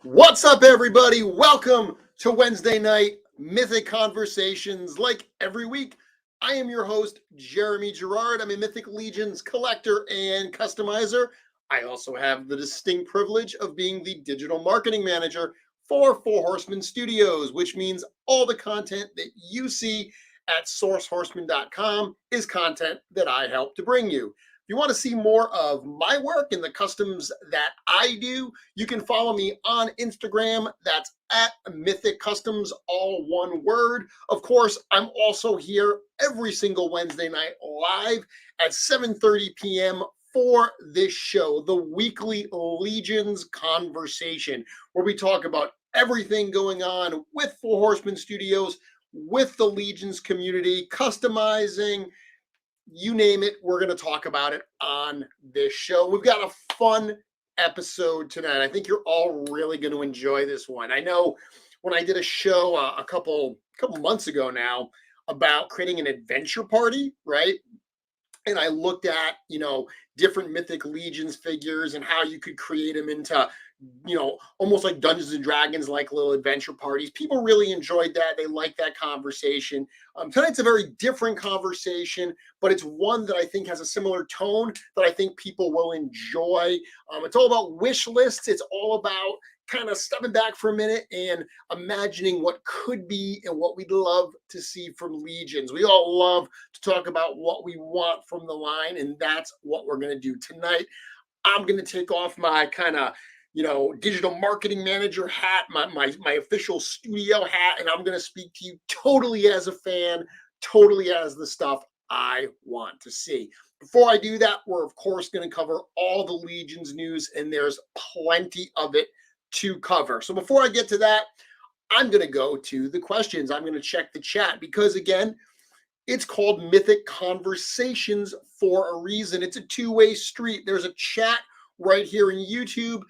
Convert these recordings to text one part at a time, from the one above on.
What's up, everybody? Welcome to Wednesday night Mythic Conversations. Like every week, I am your host, Jeremy Gerard. I'm a Mythic Legions collector and customizer. I also have the distinct privilege of being the digital marketing manager for Four Horsemen Studios, which means all the content that you see at sourcehorseman.com is content that I help to bring you. If you want to see more of my work and the customs that I do, you can follow me on Instagram. That's at Mythic Customs, all one word. Of course, I'm also here every single Wednesday night live at 7:30 p.m. for this show, the weekly Legions Conversation, where we talk about everything going on with Four Horsemen Studios, with the Legions community, customizing, you name it, we're going to talk about it on this show. We've got a fun episode tonight. I think you're all really going to enjoy this one. I know when I did a show a couple months ago now about creating an adventure party, right? And I looked at, different Mythic Legions figures and how you could create them into, almost like Dungeons and Dragons, like little adventure parties. People really enjoyed that. They liked that conversation. Tonight's a very different conversation, but it's one that I think has a similar tone that I think people will enjoy. It's all about wish lists. It's all about kind of stepping back for a minute and imagining what could be and what we'd love to see from Legions. We all love to talk about what we want from the line, and that's what we're going to do tonight. I'm going to take off my kind of digital marketing manager hat, my official studio hat, and I'm going to speak to you totally as a fan, totally as the stuff I want to see. Before I do that, we're of course going to cover all the Legions news, and there's plenty of it to cover. So before I get to that, I'm going to go to the questions. I'm going to check the chat because, again, it's called Mythic Conversations for a reason. It's a two-way street. There's a chat right here in YouTube.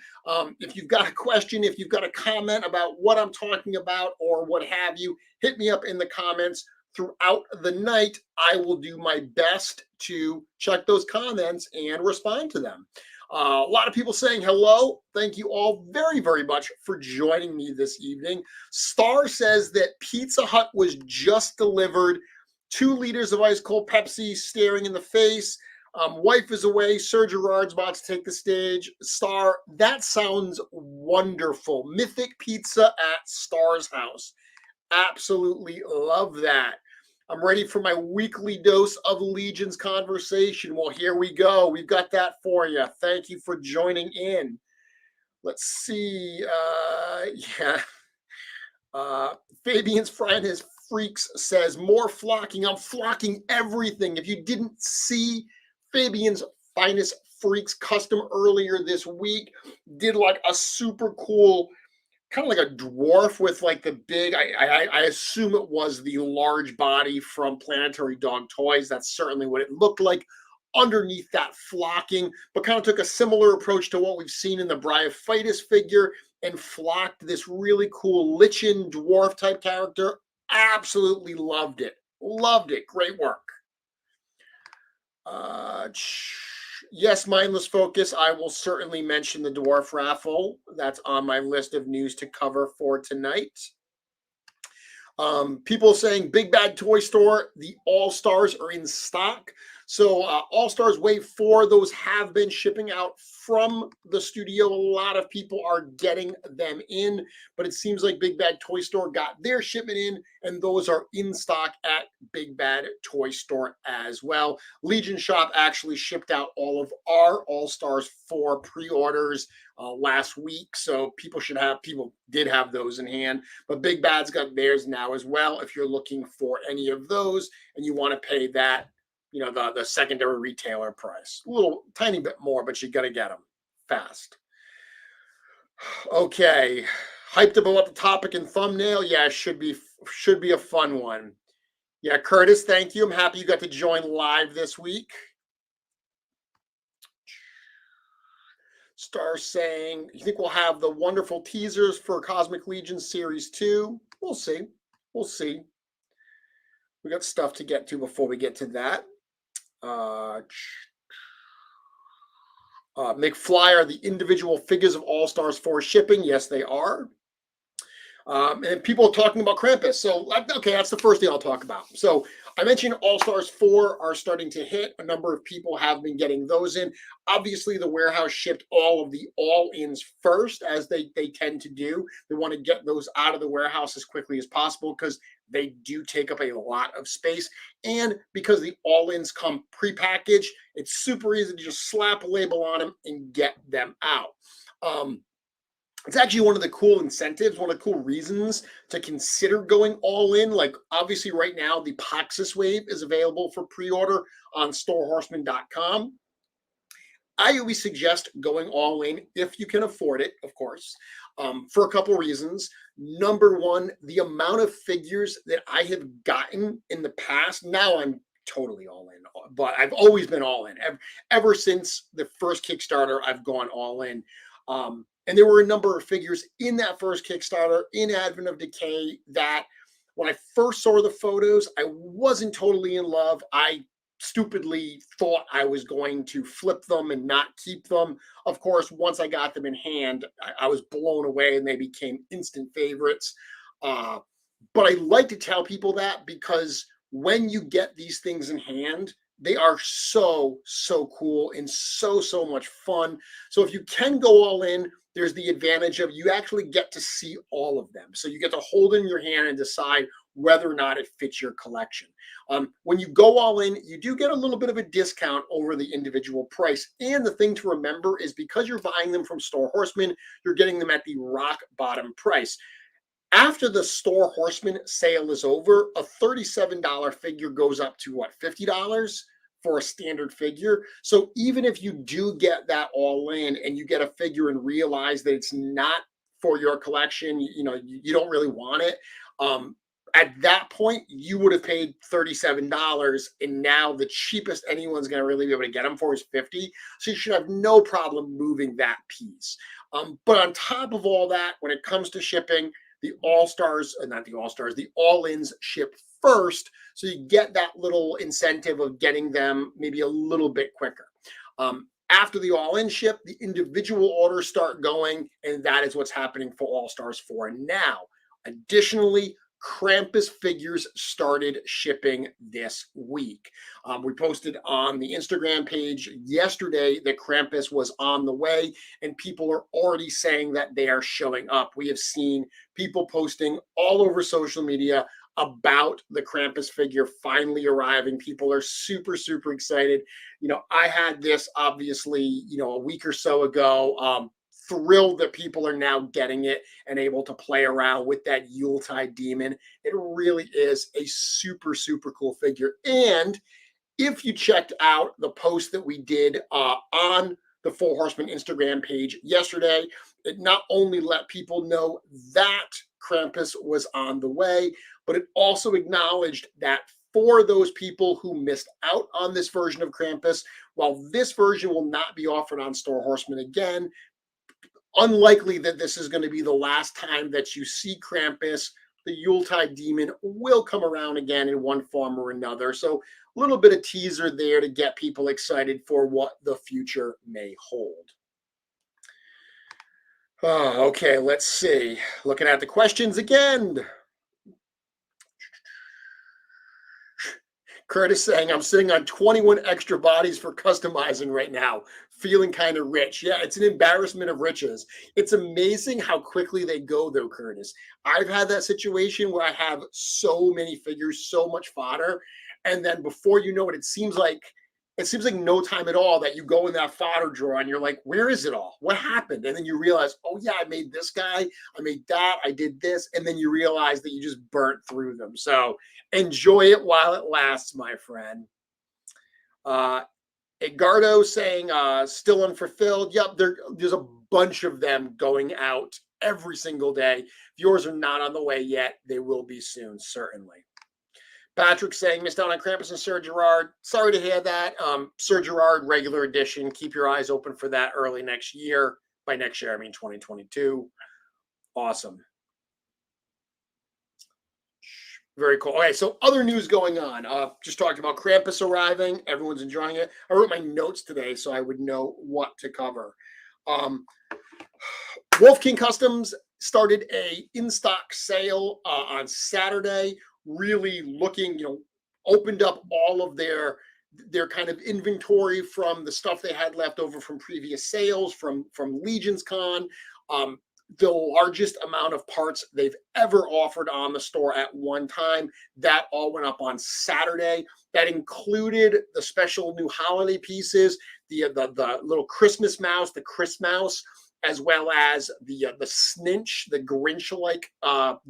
If you've got a question, if you've got a comment about what I'm talking about or what have you, hit me up in the comments throughout the night. I will do my best to check those comments and respond to them. A lot of people saying hello. Thank you all very, very much for joining me this evening. Star says that Pizza Hut was just delivered. 2 liters of ice cold Pepsi staring in the face. Wife is away. Sir Gerard's about to take the stage. Star, that sounds wonderful. Mythic Pizza at Star's house. Absolutely love that. I'm ready for my weekly dose of Legions conversation. Well, here we go. We've got that for you. Thank you for joining in. Let's see. Fabian's friend, his freaks, says more flocking. I'm flocking everything. If you didn't see Fabian's Finest Freaks custom earlier this week, did like a super cool, kind of like a dwarf with like the big, I assume it was the large body from Planetary Dog Toys. That's certainly what it looked like underneath that flocking, but kind of took a similar approach to what we've seen in the Bryophytus figure and flocked this really cool lichen dwarf type character. Absolutely loved it. Loved it. Great work. Yes, Mindless Focus. I will certainly mention the dwarf raffle. That's on my list of news to cover for tonight. People saying Big Bad Toy Store, the All-Stars are in stock. So All-Stars Wave 4, those have been shipping out from the studio. A lot of people are getting them in, but it seems like Big Bad Toy Store got their shipment in, and those are in stock at Big Bad Toy Store as well. Legion Shop actually shipped out all of our All-Stars 4 pre-orders last week, so people did have those in hand, but Big Bad's got theirs now as well. If you're looking for any of those and you want to pay that, the secondary retailer price, a little tiny bit more, but you got to get them fast. Okay. Hyped up about the topic and thumbnail. Yeah, should be a fun one. Yeah, Curtis, thank you. I'm happy you got to join live this week. Star saying, you think we'll have the wonderful teasers for Cosmic Legion Series 2? We'll see. We'll see. We got stuff to get to before we get to that. McFly, are the individual figures of All Stars 4 shipping? Yes, they are. And people are talking about Krampus. So, okay, that's the first thing I'll talk about. So, I mentioned All Stars 4 are starting to hit. A number of people have been getting those in. Obviously, the warehouse shipped all of the all-ins first, as they tend to do. They want to get those out of the warehouse as quickly as possible because they do take up a lot of space. And because the all-ins come prepackaged, it's super easy to just slap a label on them and get them out. It's actually one of the cool incentives, one of the cool reasons to consider going all in. Like, obviously, right now, the Rampus Wave is available for pre-order on storehorseman.com. I always suggest going all in if you can afford it, of course, for a couple reasons. Number one, the amount of figures that I have gotten in the past, now I'm totally all in, but I've always been all in. Ever since the first Kickstarter, I've gone all in. And there were a number of figures in that first Kickstarter, in Advent of Decay, that when I first saw the photos, I wasn't totally in love. I stupidly thought I was going to flip them and not keep them. Of course, once I got them in hand, I was blown away and they became instant favorites. But I like to tell people that because when you get these things in hand, they are so cool and so much fun. So if you can go all in, there's the advantage of you actually get to see all of them. So you get to hold in your hand and decide whether or not it fits your collection. When you go all in, you do get a little bit of a discount over the individual price. And the thing to remember is because you're buying them from Store Horseman, you're getting them at the rock bottom price. After the Store Horseman sale is over, a $37 figure goes up to what, $50 for a standard figure? So even if you do get that all in and you get a figure and realize that it's not for your collection, you don't really want it, at that point, you would have paid $37, and now the cheapest anyone's going to really be able to get them for is $50. So you should have no problem moving that piece. But on top of all that, when it comes to shipping, the All-Stars, not the All-Stars, the All-Ins ship first, so you get that little incentive of getting them maybe a little bit quicker. After the all-in ship, the individual orders start going, and that is what's happening for All-Stars 4 now. Additionally, Krampus figures started shipping this week. We posted on the Instagram page yesterday that Krampus was on the way, and people are already saying that they are showing up. We have seen people posting all over social media about the Krampus figure finally arriving. People are super excited. I had this obviously, a week or so ago. Thrilled that people are now getting it and able to play around with that Yuletide demon. It really is a super cool figure. And if you checked out the post that we did on the Four Horsemen Instagram page yesterday, it not only let people know that Krampus was on the way, but it also acknowledged that for those people who missed out on this version of Krampus, while this version will not be offered on Store Horsemen again, unlikely that this is going to be the last time that you see Krampus. The Yuletide demon will come around again in one form or another. So a little bit of teaser there to get people excited for what the future may hold. Okay, let's see. Looking at the questions again. Curtis saying, I'm sitting on 21 extra bodies for customizing right now. Feeling kind of rich. Yeah, it's an embarrassment of riches. It's amazing how quickly they go, though, Curtis. I've had that situation where I have so many figures, so much fodder, and then before you know it, it seems like no time at all that you go in that fodder drawer and you're like, where is it all? What happened? And then you realize, oh yeah, I made this guy, I made that, I did this, and then you realize that you just burnt through them. So enjoy it while it lasts, my friend. Edgardo saying still unfulfilled. Yep, there's a bunch of them going out every single day. If yours are not on the way yet, they will be soon, certainly. Patrick saying, missed out on Krampus and Sir Gerard. Sorry to hear that. Sir Gerard, regular edition. Keep your eyes open for that early next year. By next year, I mean 2022. Awesome. Very cool. Okay, so other news going on. Just talked about Krampus arriving. Everyone's enjoying it. I wrote my notes today so I would know what to cover. Wolf King Customs started a in-stock sale on Saturday. Really looking, opened up all of their kind of inventory from the stuff they had left over from previous sales from Legions Con. The largest amount of parts they've ever offered on the store at one time. That all went up on Saturday. That included the special new holiday pieces, the little Christmas mouse, the Chris mouse, as well as the Snitch, the Grinch-like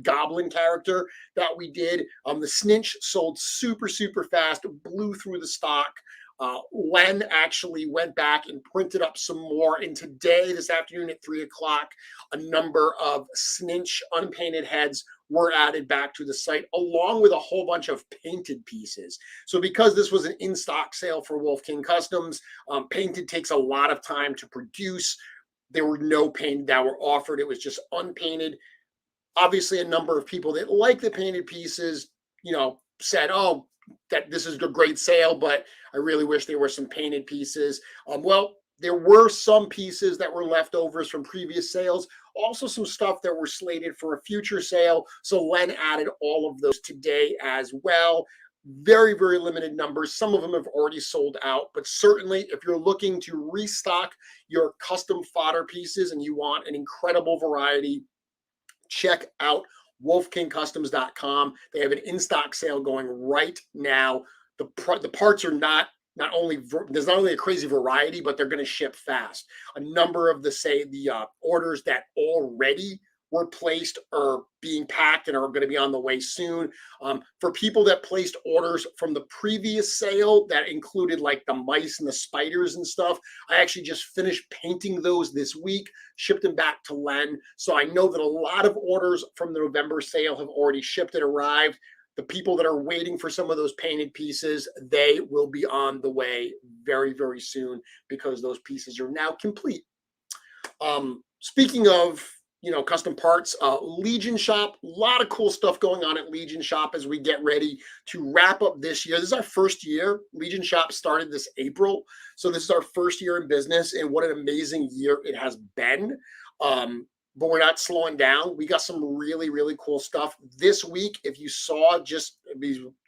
goblin character that we did. The Snitch sold super, super fast, blew through the stock. Len actually went back and printed up some more. And today, this afternoon at 3 o'clock, a number of Snitch unpainted heads were added back to the site, along with a whole bunch of painted pieces. So because this was an in-stock sale for Wolf King Customs, painted takes a lot of time to produce. There were no painted that were offered. It was just unpainted. Obviously, a number of people that like the painted pieces, said, oh, that this is a great sale, but I really wish there were some painted pieces. Well, there were some pieces that were leftovers from previous sales. Also some stuff that were slated for a future sale. So Len added all of those today as well. Very, very limited numbers. Some of them have already sold out, but certainly if you're looking to restock your custom fodder pieces and you want an incredible variety, check out wolfkingcustoms.com. They have an in-stock sale going right now. The parts are not only there's not only a crazy variety, but they're going to ship fast. A number of the orders that already were placed are being packed and are going to be on the way soon. For people that placed orders from the previous sale that included like the mice and the spiders and stuff, I actually just finished painting those this week, shipped them back to Len. So I know that a lot of orders from the November sale have already shipped and arrived. The people that are waiting for some of those painted pieces, they will be on the way very, very soon because those pieces are now complete. Speaking of custom parts, Legion Shop, a lot of cool stuff going on at Legion Shop as we get ready to wrap up this year. This is our first year. Legion Shop started this April. So this is our first year in business, and what an amazing year it has been. But we're not slowing down. We got some really, really cool stuff. This week, if you saw just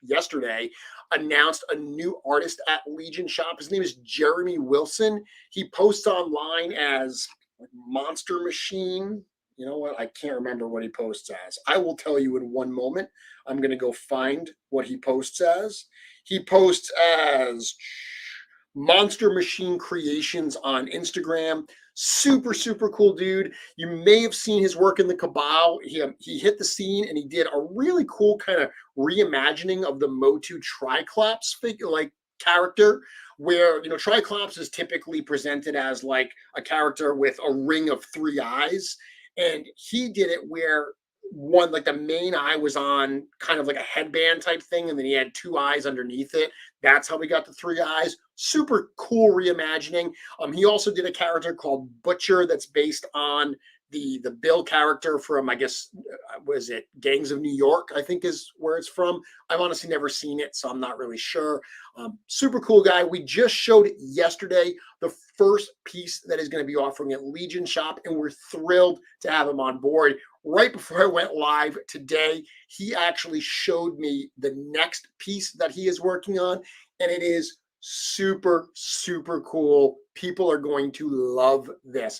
yesterday, announced a new artist at Legion Shop. His name is Jeremy Wilson. He posts online as Monster Machine. You know what? I can't remember what he posts as. I will tell you in one moment. I'm going to go find what he posts as. He posts as Monster Machine Creations on Instagram. Super, super cool dude. You may have seen his work in the Cabal. He hit the scene and he did a really cool kind of reimagining of the Motu Triclops figure, like character, where Triclops is typically presented as like a character with a ring of 3 eyes. And he did it where one, like the main eye was on kind of like a headband type thing, and then he had 2 eyes underneath it. That's how we got the 3 eyes. Super cool reimagining. He also did a character called Butcher that's based on the Bill character from, I guess, was it Gangs of New York, I think is where it's from. I've honestly never seen it, so I'm not really sure. Super cool guy. We just showed yesterday the first piece that is going to be offering at Legion Shop, and we're thrilled to have him on board. Right before I went live today, he actually showed me the next piece that he is working on, and it is super, super cool. People are going to love this.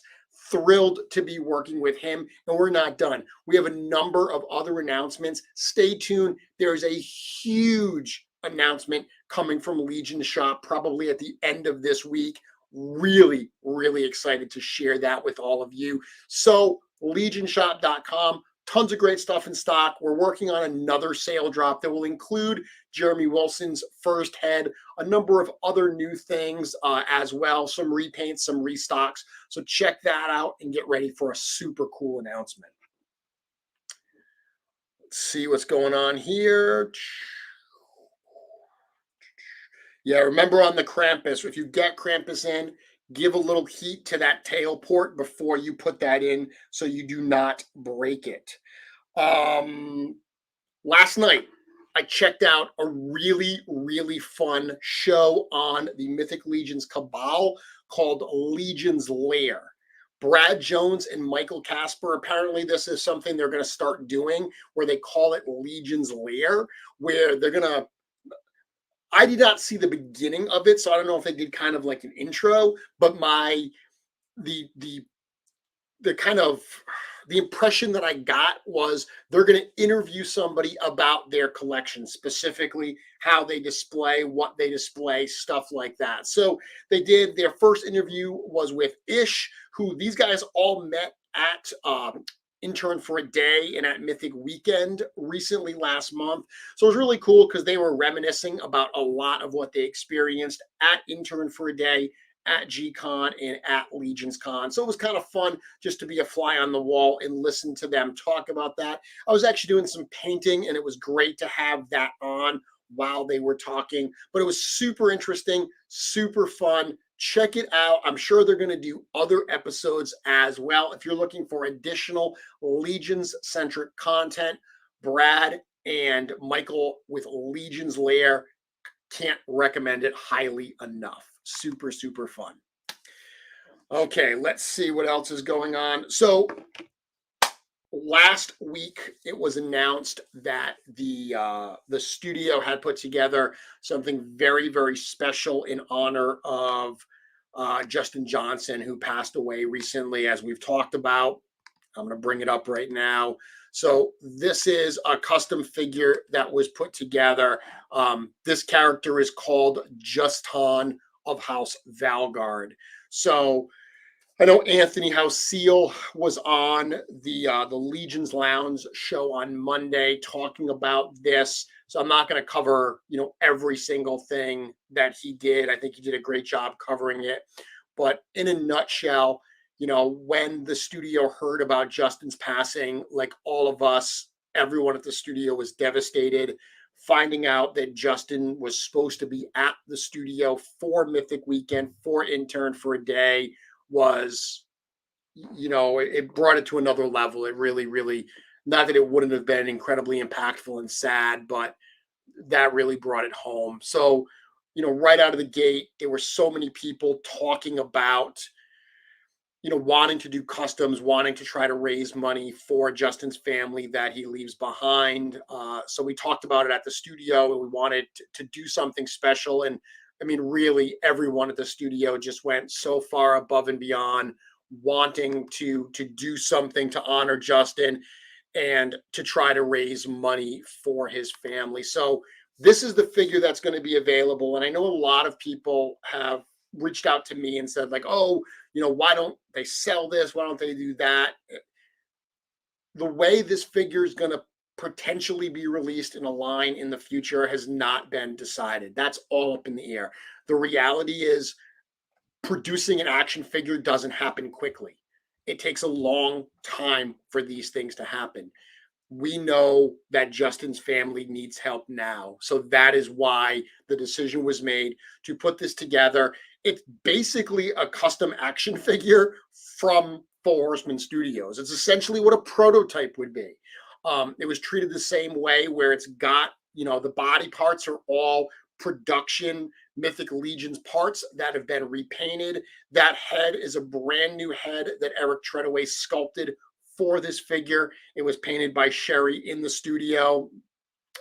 Thrilled to be working with him, and we're not done. We have a number of other announcements. Stay tuned. There's a huge announcement coming from Legion Shop probably at the end of this week. Really, really excited to share that with all of you. So legionshop.com, tons of great stuff in stock. We're working on another sale drop that will include Jeremy Wilson's first head, a number of other new things as well, some repaints, some restocks. So check that out and get ready for a super cool announcement. Let's see what's going on here. Yeah, remember on the Krampus, if you get Krampus in, give a little heat to that tail port before you put that in so you do not break it. Last night, I checked out a really, really fun show on the Mythic Legions Cabal called Legion's Lair. Brad Jones and Michael Casper, apparently this is something they're going to start doing where they call it Legion's Lair, where they're going to, I did not see the beginning of it, so I don't know if they did kind of like an intro, but the kind of the impression that I got was they're going to interview somebody about their collection, specifically how they display, what they display, stuff like that. So they did, their first interview was with Ish, who these guys all met at Intern for a Day and at Mythic Weekend recently last month. So it was really cool because they were reminiscing about a lot of what they experienced at Intern for a Day, at G-Con, and at Legions Con. So it was kind of fun just to be a fly on the wall and listen to them talk about that. I was actually doing some painting, and it was great to have that on while they were talking. But it was super interesting, super fun. Check it out. I'm sure they're going to do other episodes as well. If you're looking for additional Legions-centric content, Brad and Michael with Legion's Lair, can't recommend it highly enough. Super, super fun. Okay, let's see what else is going on. So last week, it was announced that the studio had put together something very, very special in honor of Justin Johnson, who passed away recently, as we've talked about. I'm going to bring it up right now. So this is a custom figure that was put together. This character is called Justin of House Valgard. So I know Anthony House Seal was on the Legions Lounge show on Monday talking about this. So I'm not going to cover, every single thing that he did. I think he did a great job covering it. But in a nutshell, when the studio heard about Justin's passing, like all of us, everyone at the studio was devastated. Finding out that Justin was supposed to be at the studio for Mythic Weekend, for Intern for a Day, was, it brought it to another level. It really, really, not that it wouldn't have been incredibly impactful and sad, but that really brought it home. So, right out of the gate, there were so many people talking about, wanting to do customs, wanting to try to raise money for Justin's family that he leaves behind. So we talked about it at the studio, and we wanted to do something special. And I mean, really, everyone at the studio just went so far above and beyond, wanting to do something to honor Justin and to try to raise money for his family. So this is the figure that's going to be available. And I know a lot of people have reached out to me and said, like, oh, why don't they sell this? Why don't they do that? The way this figure is going to potentially be released in a line in the future has not been decided. That's all up in the air. The reality is, producing an action figure doesn't happen quickly. It takes a long time for these things to happen. We know that Justin's family needs help now. So that is why the decision was made to put this together. It's basically a custom action figure from Four Horsemen Studios. It's essentially what a prototype would be. It was treated the same way, where it's got, the body parts are all production Mythic Legions parts that have been repainted. That head is a brand new head that Eric Treadaway sculpted for this figure. It was painted by Sherry in the studio.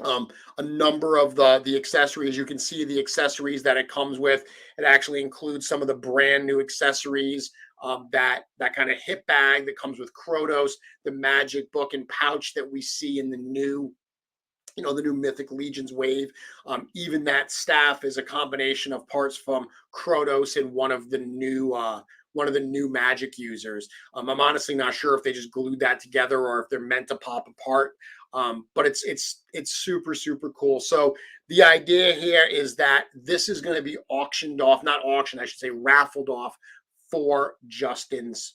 A number of the accessories, you can see the accessories that it comes with. It actually includes some of the brand new accessories, that kind of hip bag that comes with Krotos, the magic book and pouch that we see in the new the new Mythic Legions wave. Even that staff is a combination of parts from Kronos and one of the new magic users. I'm honestly not sure if they just glued that together or if they're meant to pop apart. But it's super, super cool. So the idea here is that this is going to be auctioned off, not auctioned, I should say, raffled off for Justin's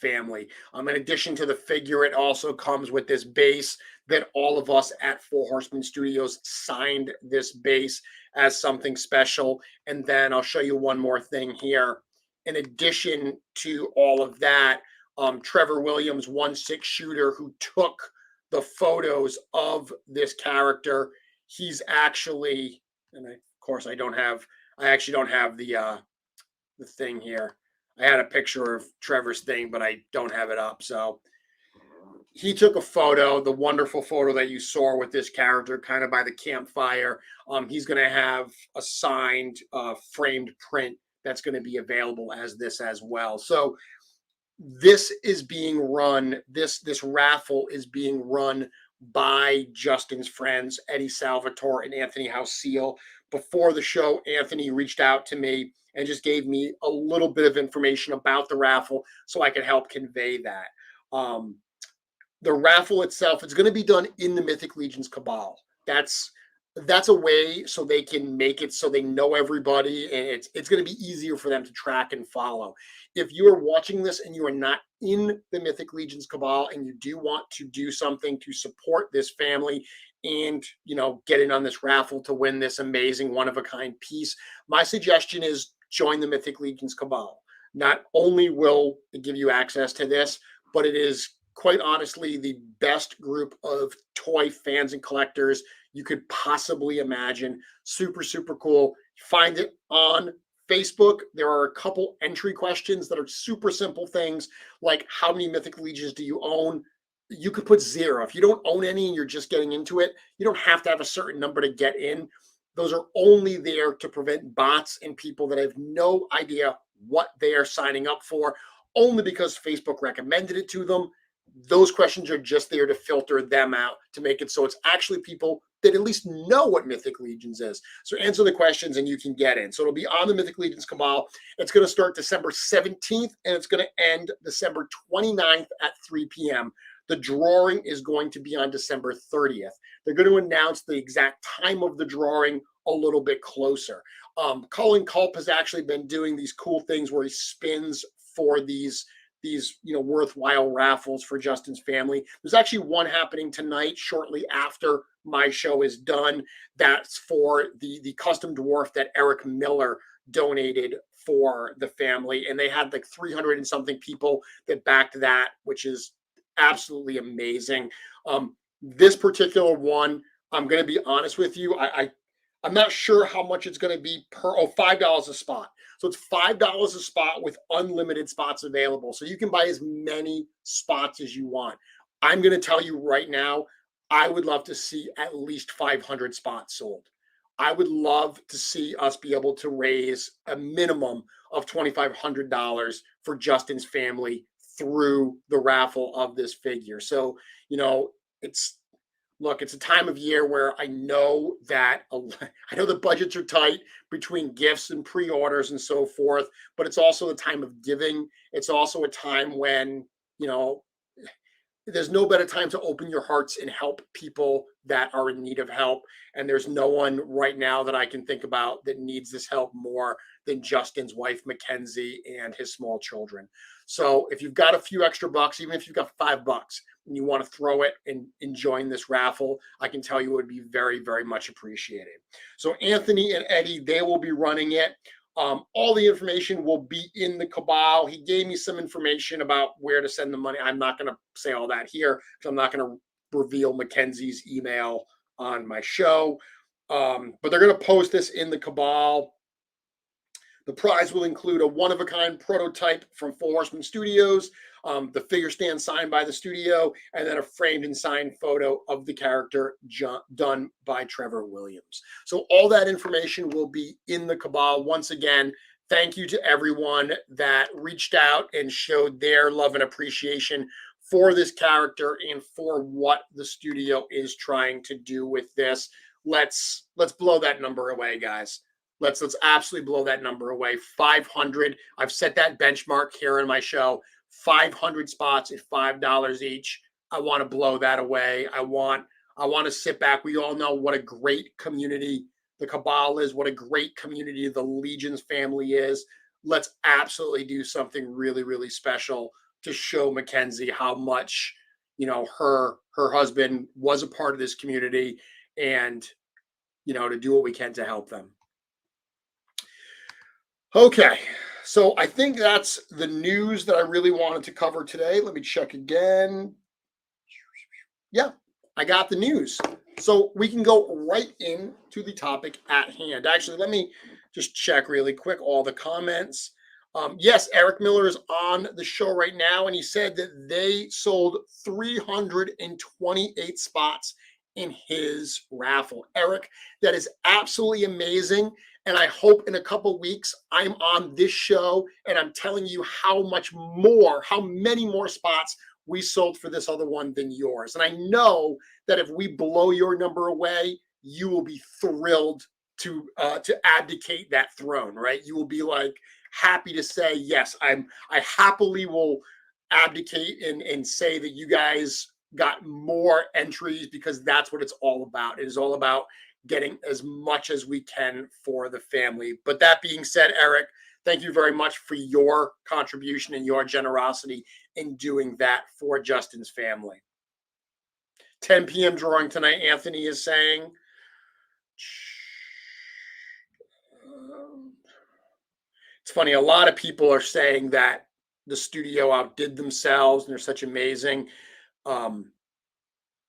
family. In addition to the figure, it also comes with this base that all of us at Four Horsemen Studios signed this base as something special. And then I'll show you one more thing here. In addition to all of that, Trevor Williams, 1/6 shooter who took the photos of this character, he's actually, and of course I actually don't have the thing here. I had a picture of Trevor's thing, but I don't have it up. So he took a photo, the wonderful photo that you saw with this character kind of by the campfire. He's going to have a signed framed print that's going to be available as this as well. So this is being run, this raffle is being run by Justin's friends, Eddie Salvatore and Anthony House-Seal. Before the show, Anthony reached out to me and just gave me a little bit of information about the raffle so I could help convey that. The raffle itself, it's going to be done in the Mythic Legions Cabal. That's a way so they can make it so they know everybody, and it's going to be easier for them to track and follow. If you are watching this and you are not in the Mythic Legions Cabal and you do want to do something to support this family and get in on this raffle to win this amazing one-of-a-kind piece, my suggestion is join the Mythic Legions Cabal. Not only will it give you access to this, but it is quite honestly the best group of toy fans and collectors you could possibly imagine. Super, super cool. Find it on Facebook. There are a couple entry questions that are super simple things like how many Mythic Legions do you own? You could put 0. If you don't own any and you're just getting into it, you don't have to have a certain number to get in. Those are only there to prevent bots and people that have no idea what they are signing up for, only because Facebook recommended it to them. Those questions are just there to filter them out, to make it so it's actually people that at least know what Mythic Legions is. So answer the questions and you can get in. So it'll be on the Mythic Legions Cabal. It's going to start December 17th and it's going to end December 29th at 3 p.m. The drawing is going to be on December 30th. They're going to announce the exact time of the drawing a little bit closer. Colin Culp has actually been doing these cool things where he spins for these worthwhile raffles for Justin's family. There's actually one happening tonight shortly after my show is done. That's for the custom dwarf that Eric Miller donated for the family. And they had like 300 and something people that backed that, which is absolutely amazing. This particular one, I'm going to be honest with you, I'm not sure how much it's going to be $5 a spot. So it's $5 a spot with unlimited spots available. So you can buy as many spots as you want. I'm going to tell you right now, I would love to see at least 500 spots sold. I would love to see us be able to raise a minimum of $2,500 for Justin's family through the raffle of this figure. So, it's a time of year where I know that the budgets are tight between gifts and pre-orders and so forth, but it's also a time of giving. It's also a time when, there's no better time to open your hearts and help people that are in need of help. And there's no one right now that I can think about that needs this help more than Justin's wife, Mackenzie, and his small children. So if you've got a few extra bucks, even if you've got $5 and you want to throw it and join this raffle, I can tell you it would be very, very much appreciated. So Anthony and Eddie, they will be running it. All the information will be in the Cabal. He gave me some information about where to send the money. I'm not going to say all that here because I'm not going to reveal Mackenzie's email on my show. But they're going to post this in the Cabal. The prize will include a one-of-a-kind prototype from Four Horsemen Studios, the figure stand signed by the studio, and then a framed and signed photo of the character done by Trevor Williams. So all that information will be in the Cabal. Once again, thank you to everyone that reached out and showed their love and appreciation for this character and for what the studio is trying to do with this. Let's blow that number away, guys. Let's absolutely blow that number away. 500. I've set that benchmark here in my show. 500 spots at $5 each. I want to blow that away. I want to sit back. We all know what a great community the Cabal is, what a great community the Legions family is. Let's absolutely do something really, really special to show Mackenzie how much, her husband was a part of this community, and, to do what we can to help them. Okay, so I think that's the news that I really wanted to cover today. Let me check again. Yeah, I got the news. So we can go right into the topic at hand. Actually, let me just check really quick all the comments. Yes, Eric Miller is on the show right now, and he said that they sold 328 spots in his raffle. Eric, that is absolutely amazing. And I hope in a couple weeks I'm on this show and I'm telling you how many more spots we sold for this other one than yours. And I know that if we blow your number away, you will be thrilled to abdicate that throne, right? You will be like happy to say, yes, I happily will abdicate and say that you guys got more entries, because that's what it's all about. It is all about getting as much as we can for the family. But that being said, Eric, thank you very much for your contribution and your generosity in doing that for Justin's family. 10 p.m. drawing tonight, Anthony is saying. It's funny, a lot of people are saying that the studio outdid themselves and they're such amazing.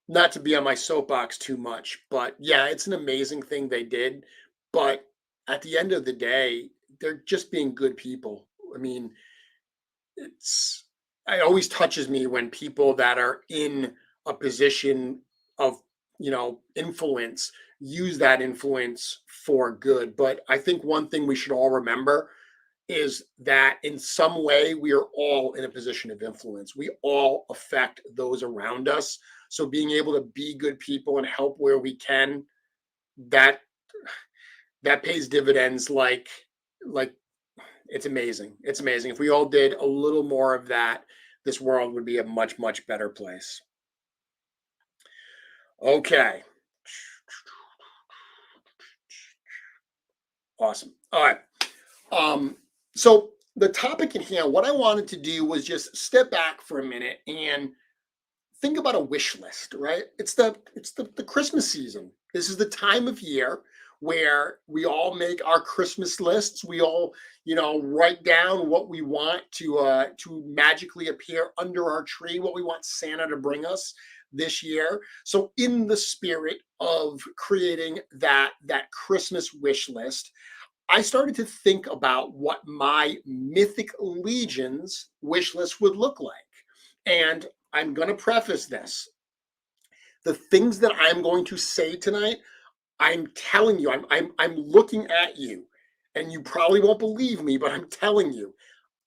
Not to be on my soapbox too much, but yeah, it's an amazing thing they did. But at the end of the day, they're just being good people. I mean, it always touches me when people that are in a position of, influence use that influence for good. But I think one thing we should all remember is that in some way we are all in a position of influence. We all affect those around us. So being able to be good people and help where we can, that pays dividends like it's amazing. It's amazing. If we all did a little more of that, this world would be a much, much better place. Okay. Awesome. All right. So the topic in here, what I wanted to do was just step back for a minute and think about a wish list, right? It's the Christmas season. This is the time of year where we all make our Christmas lists. We all, write down what we want to magically appear under our tree, what we want Santa to bring us this year. So in the spirit of creating that Christmas wish list, I started to think about what my Mythic Legions wish list would look like. And I'm going to preface this. The things that I'm going to say tonight, I'm telling you, I'm looking at you, and you probably won't believe me, but I'm telling you,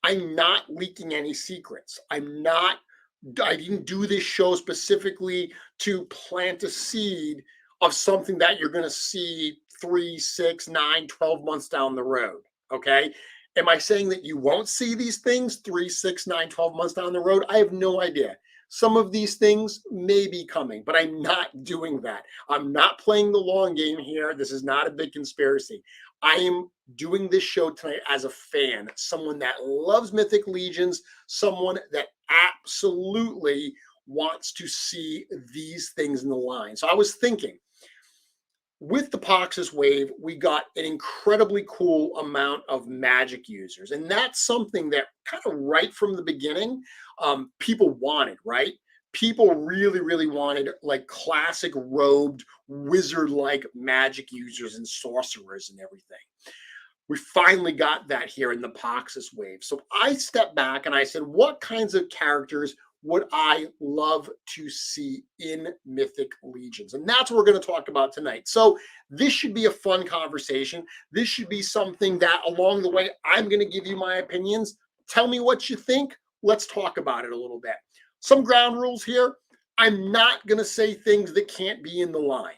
I'm not leaking any secrets. I didn't do this show specifically to plant a seed of something that you're going to see 3, 6, 9, 12 months down the road. Okay. Am I saying that you won't see these things 3, 6, 9, 12 months down the road? I have no idea. Some of these things may be coming, but I'm not doing that. I'm not playing the long game here. This is not a big conspiracy. I am doing this show tonight as a fan, someone that loves Mythic Legions, someone that absolutely wants to see these things in the line. So I was thinking, with the Rampus Wave, we got an incredibly cool amount of magic users. And that's something that kind of right from the beginning, people wanted, right? People really, really wanted like classic robed wizard-like magic users and sorcerers and everything. We finally got that here in the Rampus Wave. So I stepped back and I said, what kinds of characters would I love to see in Mythic Legions? And that's what we're going to talk about tonight. So this should be a fun conversation. This should be something that along the way, I'm going to give you my opinions. Tell me what you think. Let's talk about it a little bit. some ground rules here. I'm not going to say things that can't be in the line.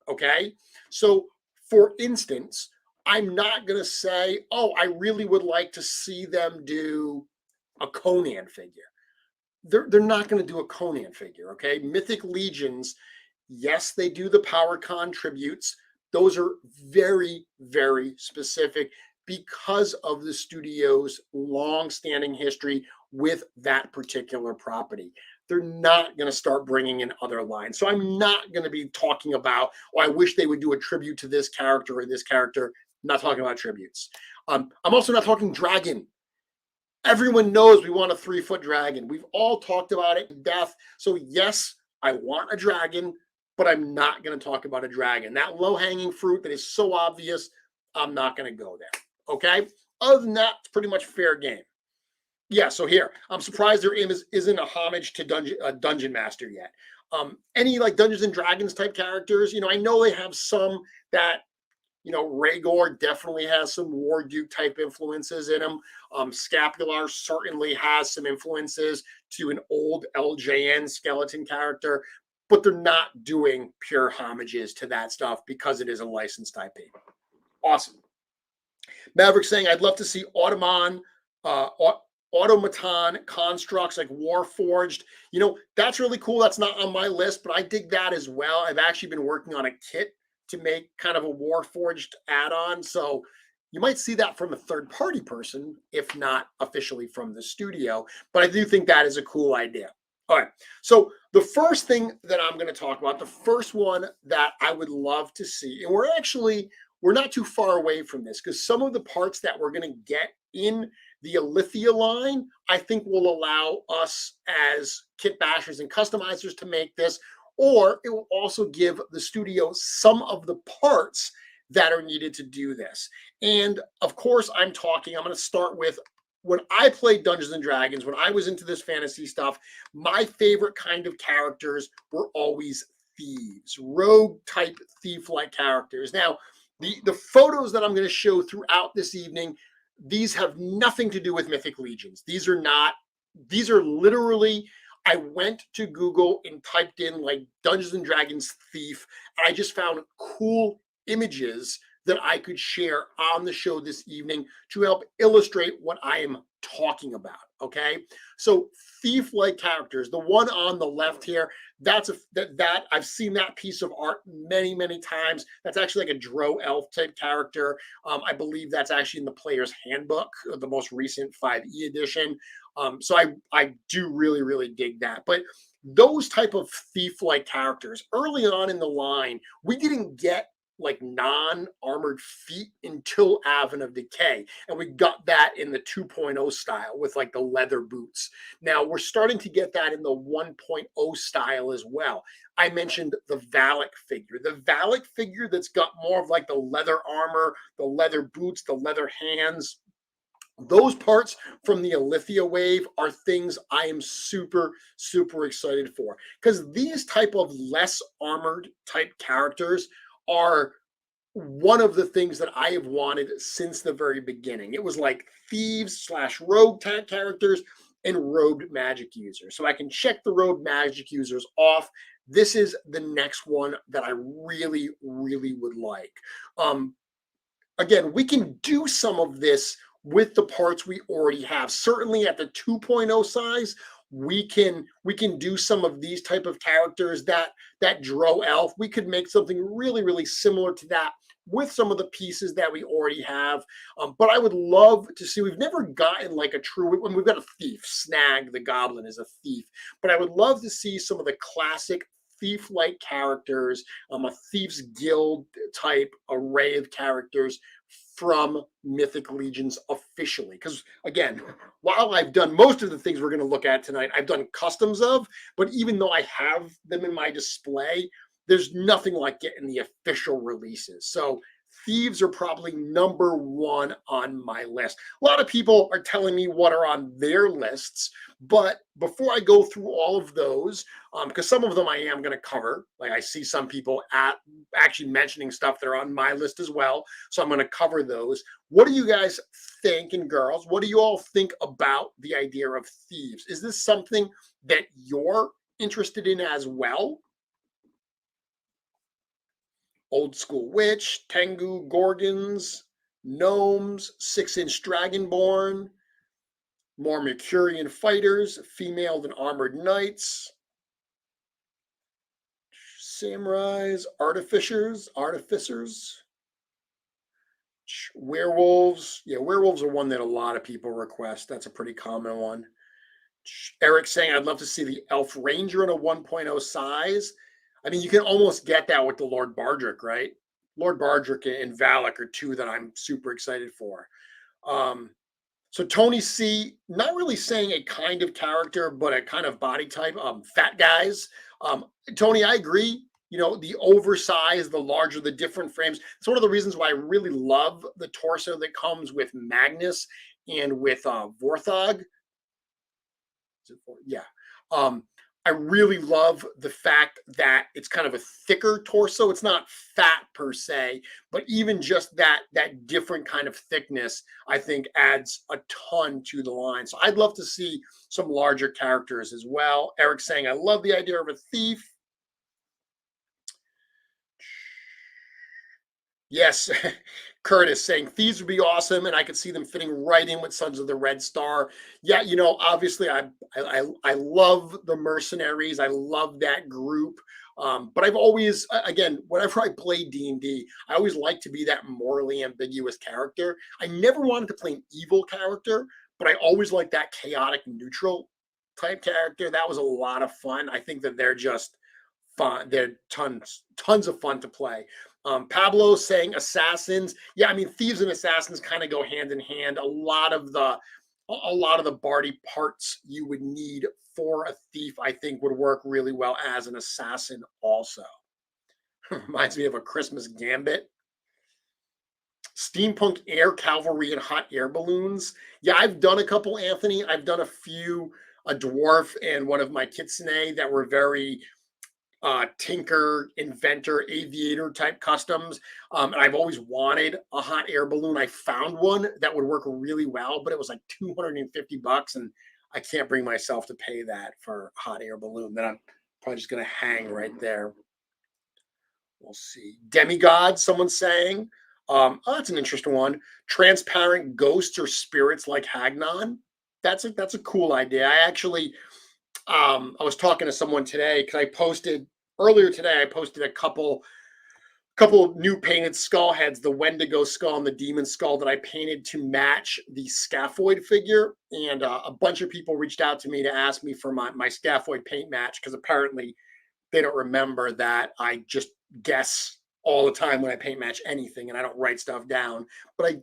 Okay. So, for instance, I'm not going to say, oh, I really would like to see them do a Conan figure. They're not going to do a Conan figure. Okay. Mythic Legions, yes, they do the PowerCon tributes. Those are very, very specific because of the studio's long-standing history with that particular property. They're not going to start bringing in other lines. So I'm not going to be talking about, oh, I wish they would do a tribute to this character or this character. I'm not talking about tributes. I'm also not talking dragon. Everyone knows we want a 3-foot dragon. We've all talked about it in death. So yes, I want a dragon, but I'm not going to talk about a dragon. That low-hanging fruit that is so obvious, I'm not going to go there. Okay? Other than that, it's pretty much fair game. Yeah, so here, I'm surprised there isn't a homage to Dungeon Master yet. Any like Dungeons and Dragons type characters, I know they have some that, Rhaegor definitely has some War Duke type influences in him. Scapular certainly has some influences to an old LJN skeleton character, but they're not doing pure homages to that stuff because it is a licensed IP. Awesome. Maverick saying, I'd love to see automaton constructs like Warforged. That's really cool. That's not on my list, but I dig that as well. I've actually been working on a kit to make kind of a Warforged add-on. So you might see that from a third-party person, if not officially from the studio. But I do think that is a cool idea. All right. So the first thing that I'm going to talk about, the first one that I would love to see, and we're not too far away from this because some of the parts that we're going to get in the Alithia line, I think will allow us as kit bashers and customizers to make this, or it will also give the studio some of the parts that are needed to do this. And of course, I'm going to start with when I played Dungeons and Dragons, when I was into this fantasy stuff, my favorite kind of characters were always thieves, rogue type thief-like characters. Now, the photos that I'm going to show throughout this evening, these have nothing to do with Mythic Legions. These are literally, I went to Google and typed in like Dungeons and Dragons thief, and I just found cool images that I could share on the show this evening to help illustrate what I am talking about. Okay, so thief-like characters. The one on the left here, that I've seen that piece of art many, many times. That's actually like a Drow elf type character. I believe that's actually in the Player's Handbook, the most recent 5e edition. So I do really, really dig that. But those type of thief-like characters, early on in the line, we didn't get like non-armored feet until Advent of Decay. And we got that in the 2.0 style with like the leather boots. Now we're starting to get that in the 1.0 style as well. I mentioned the Valak figure. The Valak figure that's got more of like the leather armor, the leather boots, the leather hands. Those parts from the Alithia wave are things I am super, super excited for. Because these type of less armored type characters are one of the things that I have wanted since the very beginning. It was like thieves / rogue type characters and robed magic users. So I can check the robed magic users off. This is the next one that I really, really would like. Again, we can do some of this with the parts we already have. Certainly at the 2.0 size, we can do some of these type of characters, that Drow elf. We could make something really, really similar to that with some of the pieces that we already have. But I would love to see, we've never gotten like a true, when we've got a thief, Snag the Goblin is a thief, but I would love to see some of the classic thief-like characters, a Thieves Guild type array of characters from Mythic Legions officially. Because again, while I've done most of the things we're going to look at tonight, I've done customs of, but even though I have them in my display, there's nothing like getting the official releases. So thieves are probably number one on my list. A lot of people are telling me what are on their lists, but before I go through all of those, because some of them I am going to cover, like I see some people actually mentioning stuff that are on my list as well, so I'm going to cover those. What do you guys think, and girls, what do you all think about the idea of thieves? Is this something that you're interested in as well? Old school witch, Tengu, Gorgons, gnomes, 6-inch dragonborn, more Mercurian fighters, female and armored knights, samurais, artificers, werewolves. Yeah, werewolves are one that a lot of people request. That's a pretty common one. Eric saying, I'd love to see the Elf Ranger in a 1.0 size. I mean, you can almost get that with the Lord Bardrick, right? Lord Bardrick and Valak are two that I'm super excited for. So Tony C, not really saying a kind of character, but a kind of body type, fat guys. Tony, I agree. You know, the oversized, the larger, the different frames. It's one of the reasons why I really love the torso that comes with Magnus and with Vorthog. Yeah. I really love the fact that it's kind of a thicker torso. It's not fat per se, but even just that different kind of thickness, I think adds a ton to the line. So I'd love to see some larger characters as well. Eric saying, I love the idea of a thief. Yes, Curtis saying thieves would be awesome, and I could see them fitting right in with Sons of the Red Star. Yeah, you know, obviously, I love the mercenaries. I love that group. But I've always, again, whenever I play D&D, I always like to be that morally ambiguous character. I never wanted to play an evil character, but I always like that chaotic neutral type character. That was a lot of fun. I think that they're just fun. They're tons of fun to play. Pablo saying assassins. Yeah, I mean thieves and assassins kind of go hand in hand. A lot of the bardy parts you would need for a thief, I think, would work really well as an assassin also. Reminds me of a Christmas Gambit. Steampunk air cavalry and hot air balloons. Yeah, I've done a couple, Anthony. I've done a few, a dwarf and one of my kitsune that were very tinker, inventor, aviator type customs. And I've always wanted a hot air balloon. I found one that would work really well, but it was like $250, and I can't bring myself to pay that for a hot air balloon. Then I'm probably just going to hang right there. We'll see. Demigods, someone's saying. Oh, that's an interesting one. Transparent ghosts or spirits like Hagnon. That's a cool idea. I actually I was talking to someone today because I posted earlier today. I posted a couple new painted skull heads, the Wendigo skull and the demon skull that I painted to match the scaphoid figure. And a bunch of people reached out to me to ask me for my scaphoid paint match because apparently they don't remember that I just guess all the time when I paint match anything and I don't write stuff down. But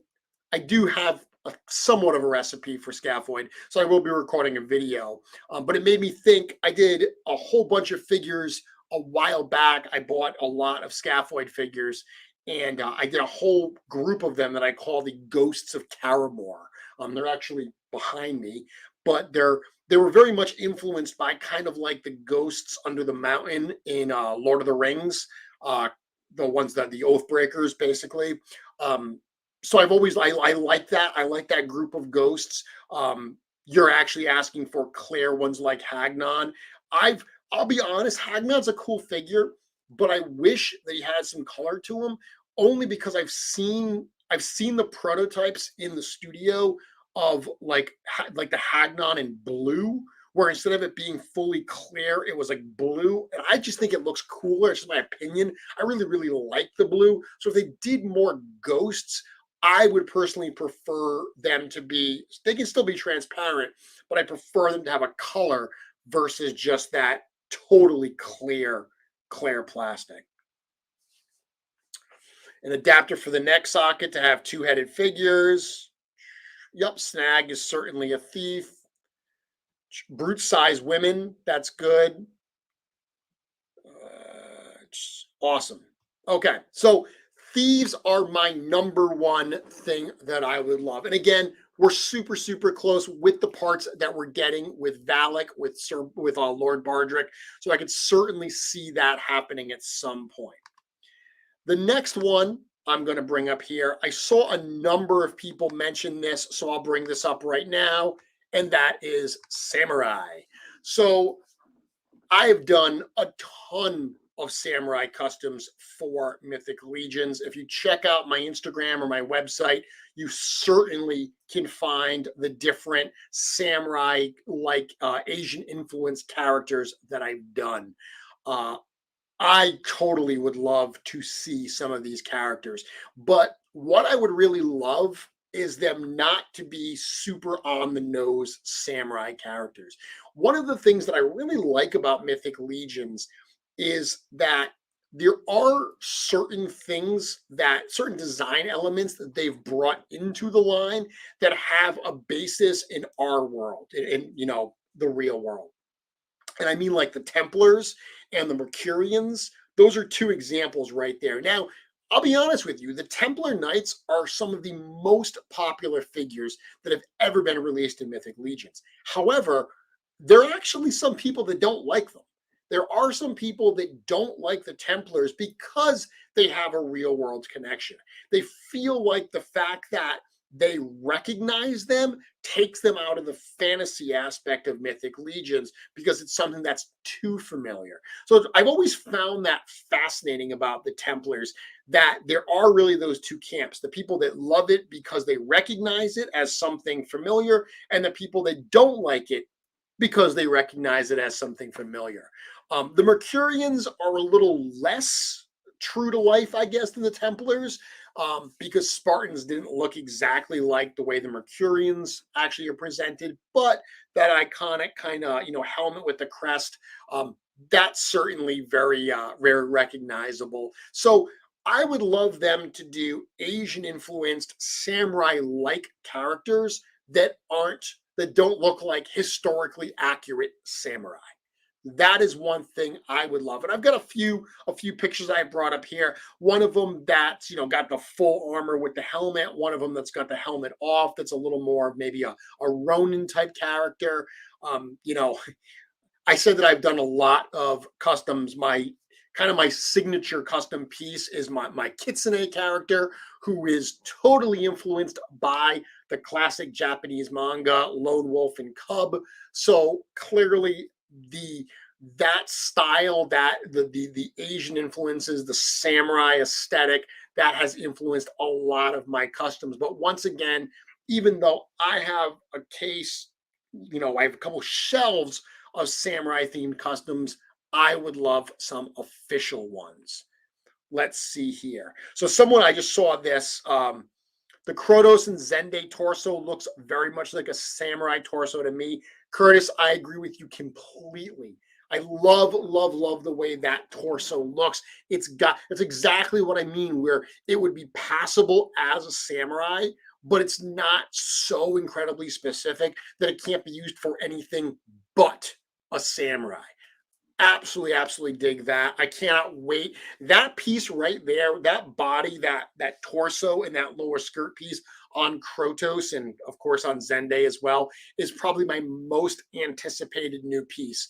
I do have somewhat of a recipe for scaphoid, so I will be recording a video. But it made me think. I did a whole bunch of figures a while back. I bought a lot of scaphoid figures, and I did a whole group of them that I call the Ghosts of Caramore. They're actually behind me, but they were very much influenced by kind of like the ghosts under the mountain in Lord of the Rings, the ones that the Oathbreakers basically. So I've always I like that. I like that group of ghosts. You're actually asking for Claire ones like Hagnon. I'll be honest, Hagnon's a cool figure, but I wish that he had some color to him, only because I've seen the prototypes in the studio of like the Hagnon in blue, where instead of it being fully clear, it was like blue. And I just think it looks cooler. It's just my opinion. I really, really like the blue. So if they did more ghosts, I would personally prefer them to be, they can still be transparent, but I prefer them to have a color versus just that totally clear plastic. An adapter for the neck socket to have two-headed figures. Yup, Snag is certainly a thief. Brute size women, that's good. Awesome. Okay, so Thieves are my number one thing that I would love. And again, we're super, super close with the parts that we're getting with Valak, with Lord Bardrick. So I could certainly see that happening at some point. The next one I'm going to bring up here, I saw a number of people mention this, so I'll bring this up right now, and that is Samurai. So I have done a ton of Samurai customs for Mythic Legions. If you check out my Instagram or my website, you certainly can find the different Samurai like Asian influenced characters that I've done. I totally would love to see some of these characters, but what I would really love is them not to be super on the nose samurai characters. One of the things that I really like about Mythic Legions is that there are certain things, that certain design elements that they've brought into the line that have a basis in our world, in the real world. And I mean like the Templars and the Mercurians. Those are two examples right there. Now, I'll be honest with you, the Templar Knights are some of the most popular figures that have ever been released in Mythic Legions. However, there are actually some people that don't like them. There are some people that don't like the Templars because they have a real world connection. They feel like the fact that they recognize them takes them out of the fantasy aspect of Mythic Legions because it's something that's too familiar. So I've always found that fascinating about the Templars, that there are really those two camps: the people that love it because they recognize it as something familiar, and the people that don't like it because they recognize it as something familiar. The Mercurians are a little less true to life, I guess, than the Templars, because Spartans didn't look exactly like the way the Mercurians actually are presented. But that iconic kind of helmet with the crest, that's certainly very recognizable. So I would love them to do Asian influenced samurai like characters that don't look like historically accurate samurai. That is one thing I would love. And I've got a few pictures I brought up here. One of them that's got the full armor with the helmet. One of them that's got the helmet off, that's a little more of maybe a Ronin type character. I said that I've done a lot of customs. My signature custom piece is my Kitsune character, who is totally influenced by the classic Japanese manga Lone Wolf and Cub. So clearly that style, that the Asian influences, the samurai aesthetic, that has influenced a lot of my customs. But once again, even though I have a case, I have a couple shelves of samurai themed customs, I would love some official ones. Let's see here. So I just saw this. The Krotos and Zende torso looks very much like a samurai torso to me. Curtis, I agree with you completely. I love, love, love the way that torso looks. It's exactly what I mean, where it would be passable as a samurai, but it's not so incredibly specific that it can't be used for anything but a samurai. Absolutely, absolutely dig that. I cannot wait. That piece right there, that body, that torso, and that lower skirt piece on Krotos, and of course on Zende as well, is probably my most anticipated new piece.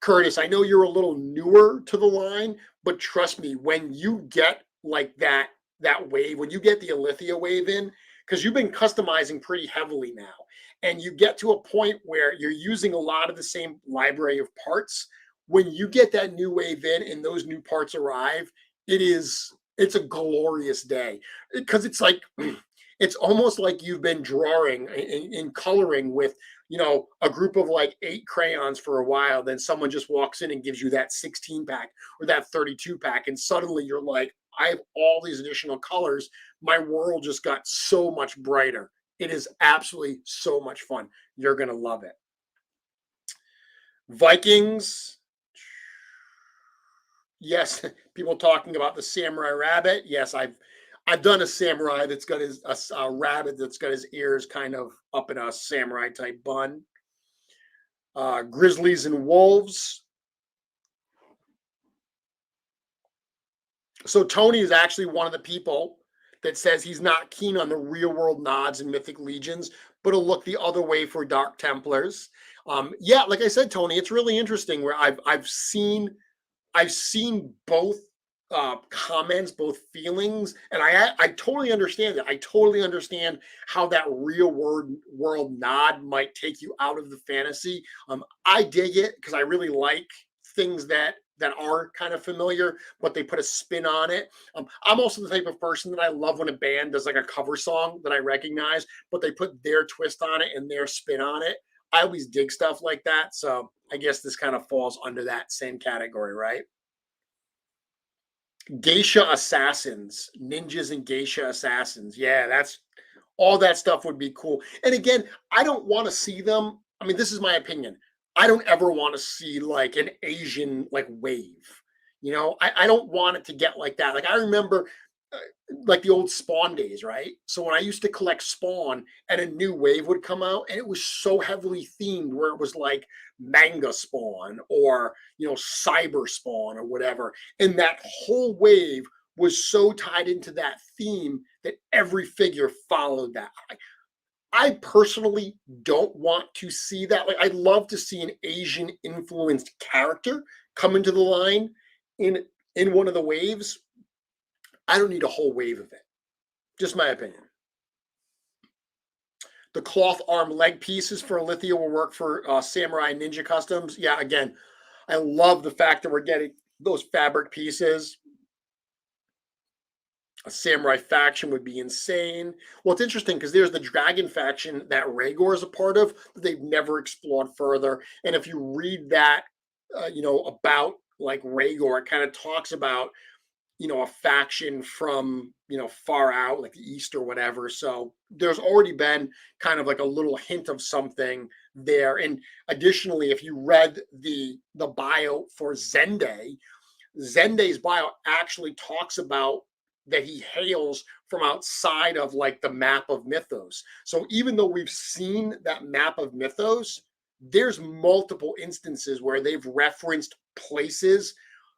Curtis, I know you're a little newer to the line, but trust me, when you get like that wave, when you get the Alithia wave in, because you've been customizing pretty heavily now, and you get to a point where you're using a lot of the same library of parts, when you get that new wave in and those new parts arrive, it's a glorious day, because it's like it's almost like you've been drawing and coloring with a group of like 8 crayons for a while. Then someone just walks in and gives you that 16 pack or that 32 pack, and suddenly you're like, I have all these additional colors. My world just got so much brighter. It is absolutely so much fun. You're going to love it. Vikings. Yes, people talking about the samurai rabbit. Yes, I've done a samurai that's got a rabbit that's got his ears kind of up in a samurai type bun. Grizzlies and wolves. So Tony is actually one of the people that says he's not keen on the real world nods in Mythic Legions, but will look the other way for Dark Templars. Yeah, like I said, Tony, it's really interesting where I've seen both comments, both feelings, and I totally understand it. I totally understand how that real world nod might take you out of the fantasy. I dig it because I really like things that are kind of familiar, but they put a spin on it. I'm also the type of person that I love when a band does like a cover song that I recognize, but they put their twist on it and their spin on it. I always dig stuff like that. So I guess this kind of falls under that same category, right? Geisha assassins, ninjas and geisha assassins. Yeah, that's all that stuff would be cool. And again, I don't want to see them. I mean, this is my opinion. I don't ever want to see like an Asian like wave. I don't want it to get like that. Like I remember uh, like the old Spawn days, right? So when I used to collect Spawn and a new wave would come out and it was so heavily themed where it was like manga Spawn or, cyber Spawn or whatever. And that whole wave was so tied into that theme that every figure followed that. I personally don't want to see that. Like, I'd love to see an Asian influenced character come into the line in one of the waves. I don't need a whole wave of it. Just my opinion. The cloth arm leg pieces for Alithia will work for Samurai Ninja Customs. Yeah, again, I love the fact that we're getting those fabric pieces. A samurai faction would be insane. Well, it's interesting because there's the dragon faction that Rhaegar is a part of that they've never explored further. And if you read that, about like Rhaegar, it kind of talks about, a faction from, far out, like the East or whatever. So there's already been kind of like a little hint of something there. And additionally, if you read the bio for Zende's bio actually talks about that he hails from outside of like the map of Mythos. So even though we've seen that map of Mythos, there's multiple instances where they've referenced places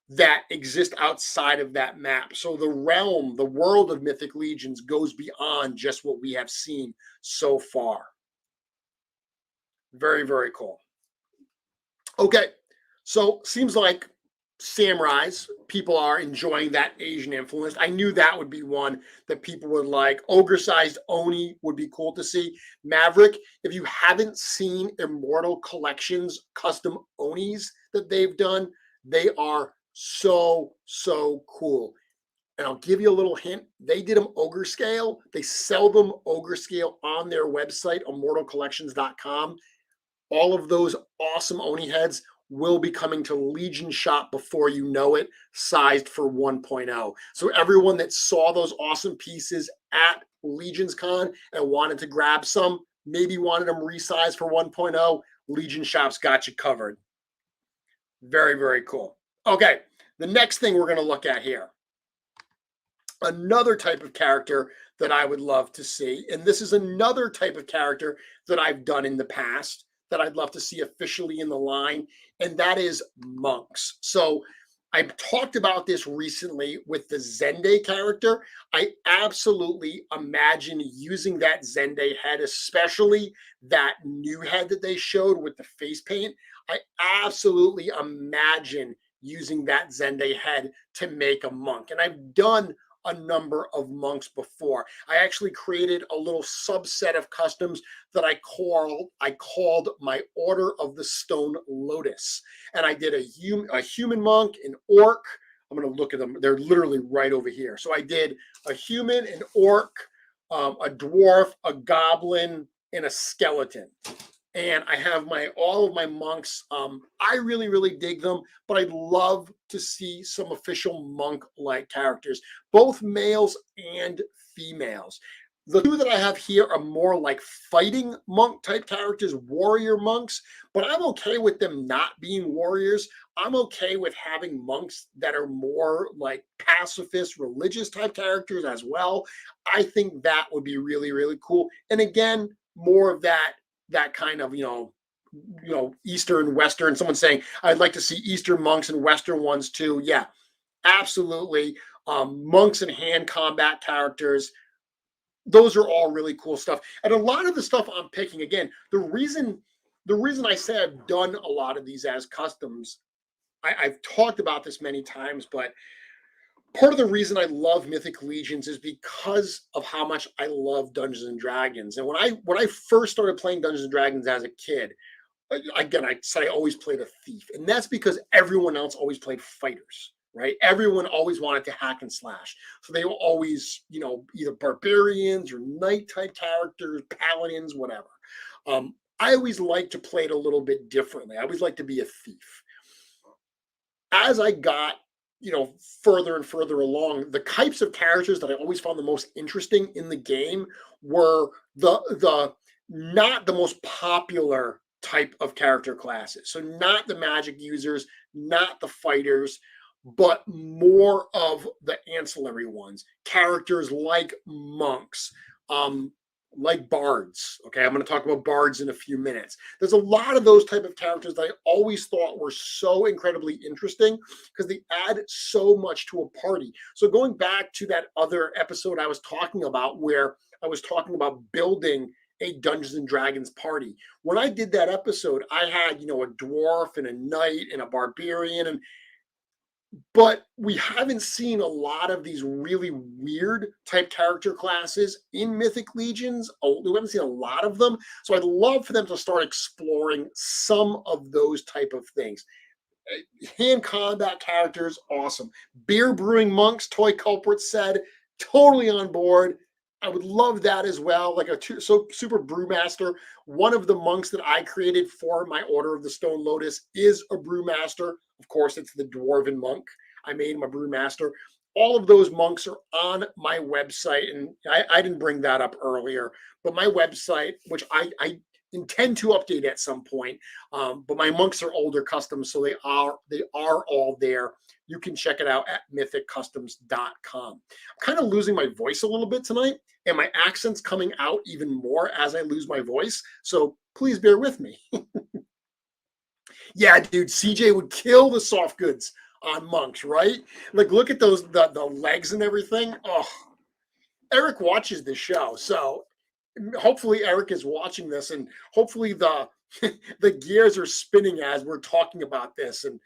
that exist outside of that map. So the world of Mythic Legions goes beyond just what we have seen so far. Very, very cool. Okay, so seems like samurais, people are enjoying that Asian influence. I knew that would be one that people would like. Ogre-sized Oni would be cool to see. Maverick, if you haven't seen Immortal Collections custom Onis that they've done, they are so cool. And I'll give you a little hint. They did them ogre scale. They sell them ogre scale on their website, immortalcollections.com. All of those awesome Oni heads will be coming to Legion Shop before you know it, sized for 1.0. So everyone that saw those awesome pieces at Legions Con and wanted to grab some, maybe wanted them resized for 1.0, Legion Shop's got you covered. Very, very cool. Okay, the next thing we're going to look at here. Another type of character that I would love to see, and this is another type of character that I've done in the past that I'd love to see officially in the line, and that is monks. So I've talked about this recently with the Zende character. I absolutely imagine using that Zende head, especially that new head that they showed with the face paint. I absolutely imagine using that Zende head to make a monk. And I've done a number of monks before. I actually created a little subset of customs that I called my Order of the Stone Lotus. And I did a human monk, an orc. I'm going to look at them. They're literally right over here. So I did a human, an orc, a dwarf, a goblin, and a skeleton. And I have all of my monks. I really dig them, but I'd love to see some official monk-like characters, both males and females. The two that I have here are more like fighting monk type characters, warrior monks, but I'm okay with them not being warriors. I'm okay with having monks that are more like pacifist, religious type characters as well. I think that would be really cool. And again, more of that kind of, Eastern, Western, someone saying, I'd like to see Eastern monks and Western ones too. Yeah, absolutely. monks and hand combat characters. Those are all really cool stuff. And a lot of the stuff I'm picking, again, the reason I say I've done a lot of these as customs, I've talked about this many times, but part of the reason I love Mythic Legions is because of how much I love Dungeons and Dragons. And when I first started playing Dungeons and Dragons as a kid, again, I said I always played a thief, and that's because everyone else always played fighters, right? Everyone always wanted to hack and slash, so they were always, either barbarians or knight type characters, paladins, whatever. I always liked to play it a little bit differently. I always liked to be a thief. As I got further and further along, the types of characters that I always found the most interesting in the game were the not the most popular type of character classes. So not the magic users, not the fighters, but more of the ancillary ones. Characters like monks, like bards. Okay, I'm going to talk about bards in a few minutes. There's a lot of those type of characters that I always thought were so incredibly interesting because they add so much to a party. So going back to that other episode I was talking about, where I was talking about building a Dungeons and Dragons party. When I did that episode, I had, a dwarf and a knight and a barbarian, but we haven't seen a lot of these really weird type character classes in Mythic Legions. We haven't seen a lot of them. So I'd love for them to start exploring some of those type of things. Hand combat characters, awesome. Beer brewing monks, Toy Culprit said, totally on board. I would love that as well, like super brewmaster. One of the monks that I created for my Order of the Stone Lotus is a brewmaster. Of course, it's the dwarven monk. I made him a brewmaster. All of those monks are on my website, and I didn't bring that up earlier, but my website, which I intend to update at some point, but my monks are older customs, so they are all there. You can check it out at mythiccustoms.com. I'm kind of losing my voice a little bit tonight, and my accent's coming out even more as I lose my voice. So please bear with me. Yeah, dude, CJ would kill the soft goods on monks, right? Like, look at those, the legs and everything. Oh, Eric watches this show, so hopefully Eric is watching this, and hopefully the the gears are spinning as we're talking about this, and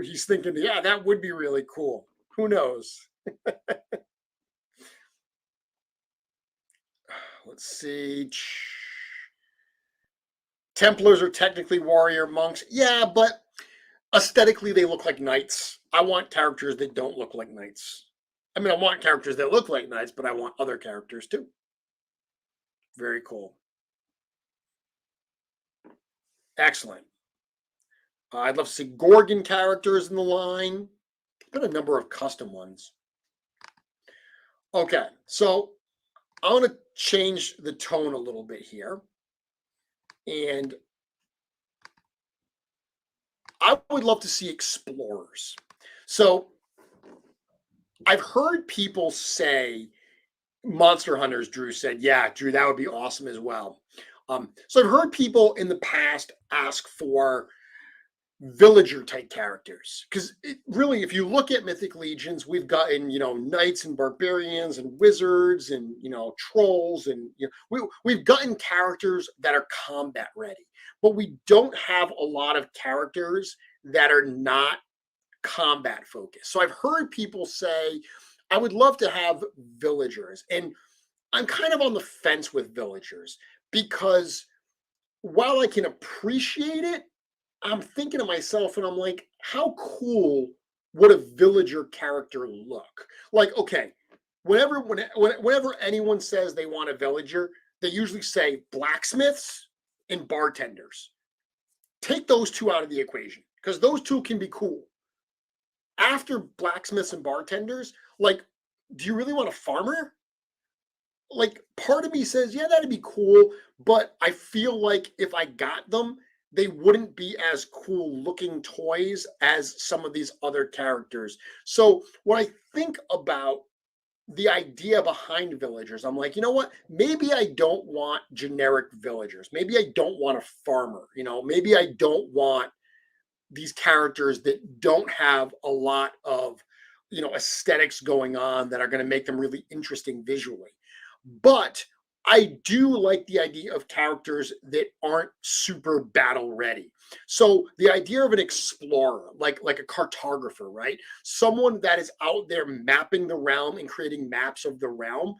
he's thinking, yeah, that would be really cool. Who knows? Let's see. Templars are technically warrior monks. Yeah, but aesthetically they look like knights. I want characters that don't look like knights. I mean, I want characters that look like knights, but I want other characters too. Very cool. Excellent. I'd love to see Gorgon characters in the line. Got a number of custom ones. Okay, so I want to change the tone a little bit here. And I would love to see explorers. So I've heard people say, Monster Hunters, Drew said, yeah, Drew, that would be awesome as well. So I've heard people in the past ask for villager type characters, because really, if you look at Mythic Legions, we've gotten knights and barbarians and wizards and trolls, and we've gotten characters that are combat ready, but we don't have a lot of characters that are not combat focused. So I've heard people say, I would love to have villagers, and I'm kind of on the fence with villagers, because while I can appreciate it, I'm thinking to myself, and I'm like, how cool would a villager character look? Like, okay, whenever anyone says they want a villager, they usually say blacksmiths and bartenders. Take those two out of the equation, because those two can be cool. After blacksmiths and bartenders, like, do you really want a farmer? Like, part of me says, yeah, that'd be cool, but I feel like if I got them, they wouldn't be as cool looking toys as some of these other characters. So when I think about the idea behind villagers, I'm like, you know what? Maybe I don't want generic villagers. Maybe I don't want a farmer. Maybe I don't want these characters that don't have a lot of aesthetics going on that are going to make them really interesting visually. But I do like the idea of characters that aren't super battle ready. So the idea of an explorer, like a cartographer, right? Someone that is out there mapping the realm and creating maps of the realm.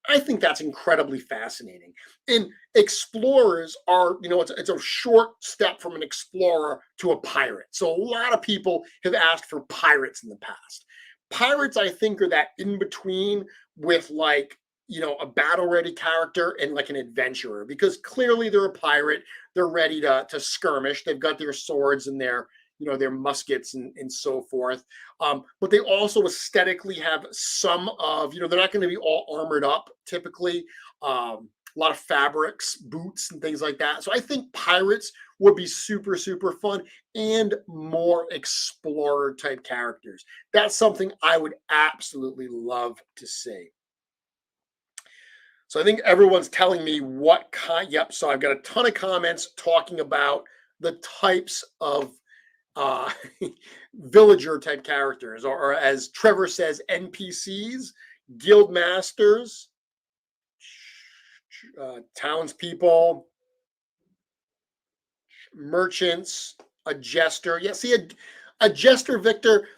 I think that's incredibly fascinating. And explorers are, it's a short step from an explorer to a pirate. So a lot of people have asked for pirates in the past. Pirates, I think, are that in between with like, a battle ready character and like an adventurer, because clearly they're a pirate. They're ready to skirmish. They've got their swords and their muskets and so forth. But they also aesthetically have some of, they're not going to be all armored up typically. A lot of fabrics, boots, and things like that. So I think pirates would be super, super fun and more explorer type characters. That's something I would absolutely love to see. So I think everyone's telling me what kind. Yep. So I've got a ton of comments talking about the types of villager type characters, or as Trevor says, NPCs, guild masters, townspeople, merchants, a jester. Yeah, see, a jester, Victor.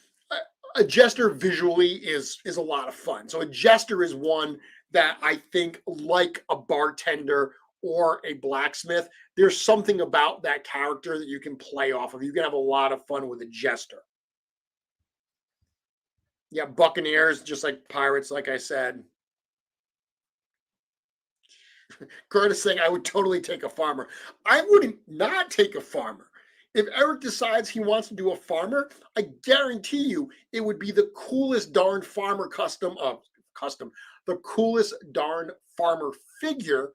A jester visually is a lot of fun. So a jester is one that I think, like a bartender or a blacksmith, there's something about that character that you can play off of. You can have a lot of fun with a jester. Yeah, buccaneers, just like pirates, like I said. Curtis saying, I would totally take a farmer. I wouldn't not take a farmer. If Eric decides he wants to do a farmer, I guarantee you it would be the coolest darn farmer the coolest darn farmer figure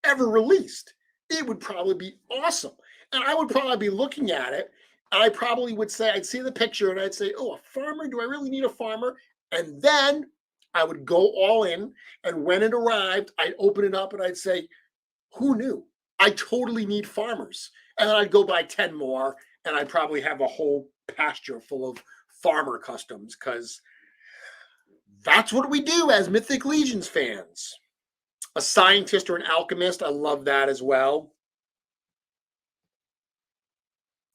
ever released. It would probably be awesome. And I would probably be looking at it, and I probably would say, I'd see the picture and I'd say, oh, a farmer? Do I really need a farmer? And then I would go all in. And when it arrived, I'd open it up and I'd say, who knew? I totally need farmers. And then I'd go buy 10 more, and I'd probably have a whole pasture full of farmer customs, because that's what we do as Mythic Legions fans. A scientist or an alchemist, I love that as well.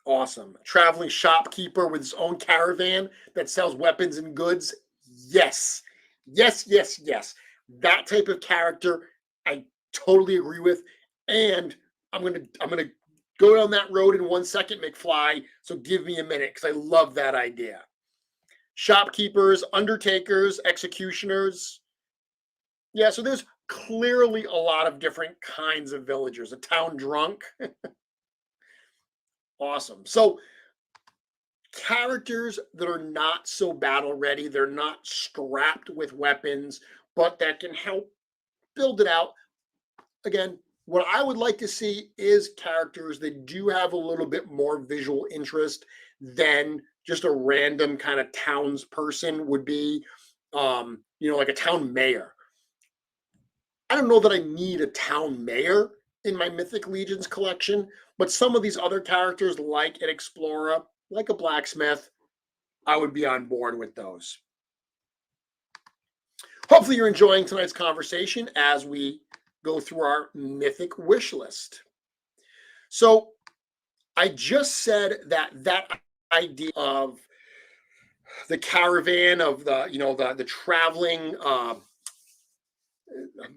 Awesome. A traveling shopkeeper with his own caravan that sells weapons and goods. Yes. Yes, yes, yes. That type of character, I totally agree with. And I'm gonna go down that road in 1 second, McFly. So give me a minute, because I love that idea. Shopkeepers, undertakers, executioners. Yeah, so there's clearly a lot of different kinds of villagers. A town drunk. Awesome. So characters that are not so battle ready, they're not strapped with weapons, but that can help build it out. Again, what I would like to see is characters that do have a little bit more visual interest than just a random kind of townsperson would be, like a town mayor. I don't know that I need a town mayor in my Mythic Legions collection, but some of these other characters, like an explorer, like a blacksmith, I would be on board with those. Hopefully you're enjoying tonight's conversation as we go through our Mythic wish list. So I just said that idea of the caravan, of the traveling,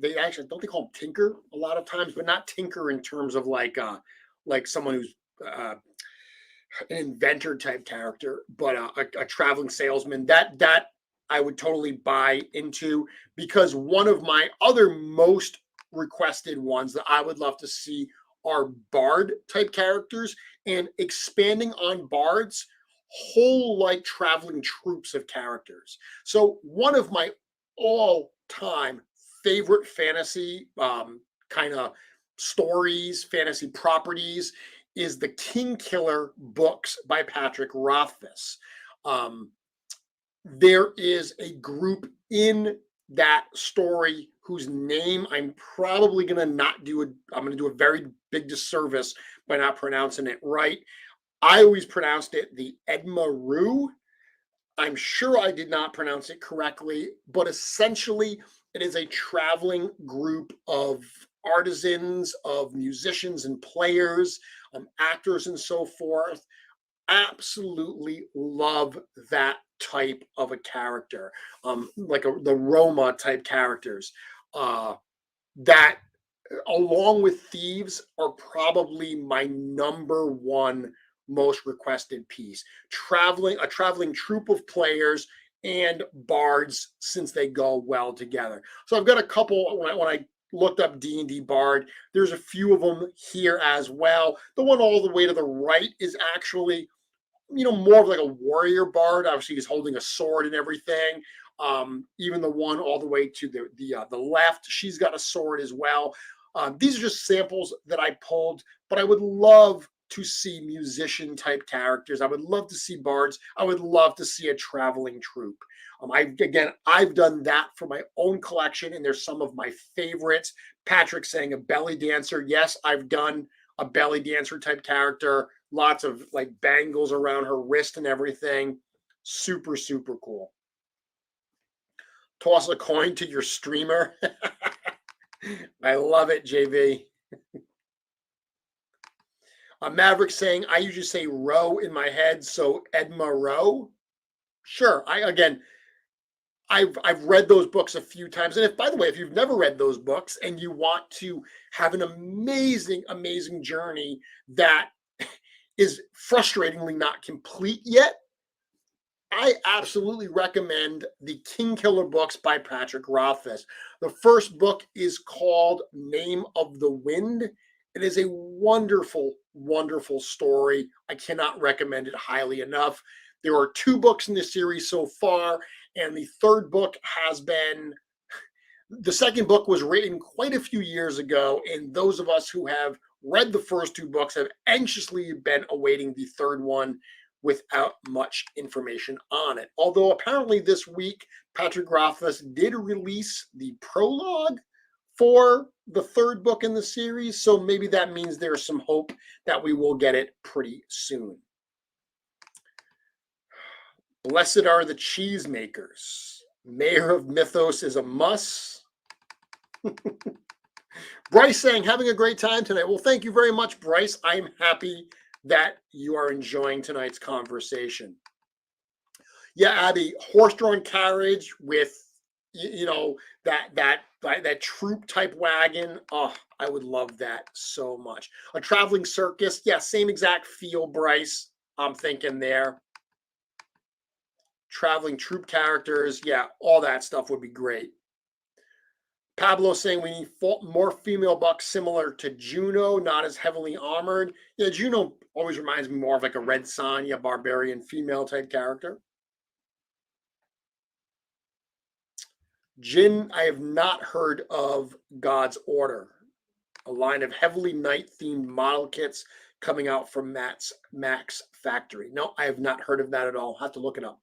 they actually, don't they call them tinker a lot of times, but not tinker in terms of like someone who's an inventor type character, but a traveling salesman. That I would totally buy into, because one of my other most requested ones that I would love to see are bard type characters, and expanding on bards, whole like traveling troops of characters. So one of my all-time favorite fantasy kind of stories, fantasy properties, is the King Killer books by Patrick Rothfuss. There is a group in that story whose name I'm probably going to not do. I'm going to do a very big disservice by not pronouncing it right. I always pronounced it the Edma Rue. I'm sure I did not pronounce it correctly, but essentially it is a traveling group of artisans, of musicians and players, actors and so forth. Absolutely love that type of a character, like the Roma type characters. That, along with thieves, are probably my number one most requested piece. A traveling troupe of players and bards, since they go well together. So I've got a couple. When I looked up D&D bard, there's a few of them here as well. The one all the way to the right is actually, more of like a warrior bard. Obviously, he's holding a sword and everything. Even the one all the way to the left, she's got a sword as well. These are just samples that I pulled, but I would love to see musician type characters. I would love to see bards. I would love to see a traveling troupe. I've done that for my own collection, and there's some of my favorites. Patrick saying a belly dancer. Yes, I've done a belly dancer type character. Lots of like bangles around her wrist and everything. Super, super cool. Toss a coin to your streamer. I love it, JV. Maverick saying, I usually say row in my head, so Edma Rowe. Sure. I've read those books a few times. And by the way, if you've never read those books and you want to have an amazing, amazing journey that is frustratingly not complete yet, I absolutely recommend the King Killer books by Patrick Rothfuss. The first book is called Name of the Wind. It is a wonderful, wonderful story. I cannot recommend it highly enough. There are 2 books in the series so far, and the third book the second book was written quite a few years ago, and those of us who have read the first 2 books have anxiously been awaiting the third one without much information on it. Although apparently this week, Patrick Rothfuss did release the prologue for the third book in the series, so maybe that means there's some hope that we will get it pretty soon. Blessed are the cheesemakers. Mayor of Mythos is a must. Bryce saying, having a great time tonight. Well, thank you very much, Bryce. I'm happy that you are enjoying tonight's conversation. Yeah, Abby, horse-drawn carriage with, that troop type wagon. Oh, I would love that so much. A traveling circus. Yeah, same exact feel, Bryce. I'm thinking there. Traveling troop characters. Yeah, all that stuff would be great. Pablo saying we need more female bucks similar to Juno, not as heavily armored. Yeah, Juno always reminds me more of like a Red Sonja barbarian female type character. Jin, I have not heard of God's Order, a line of heavily night-themed model kits coming out from Max Factory. No, I have not heard of that at all. I'll have to look it up.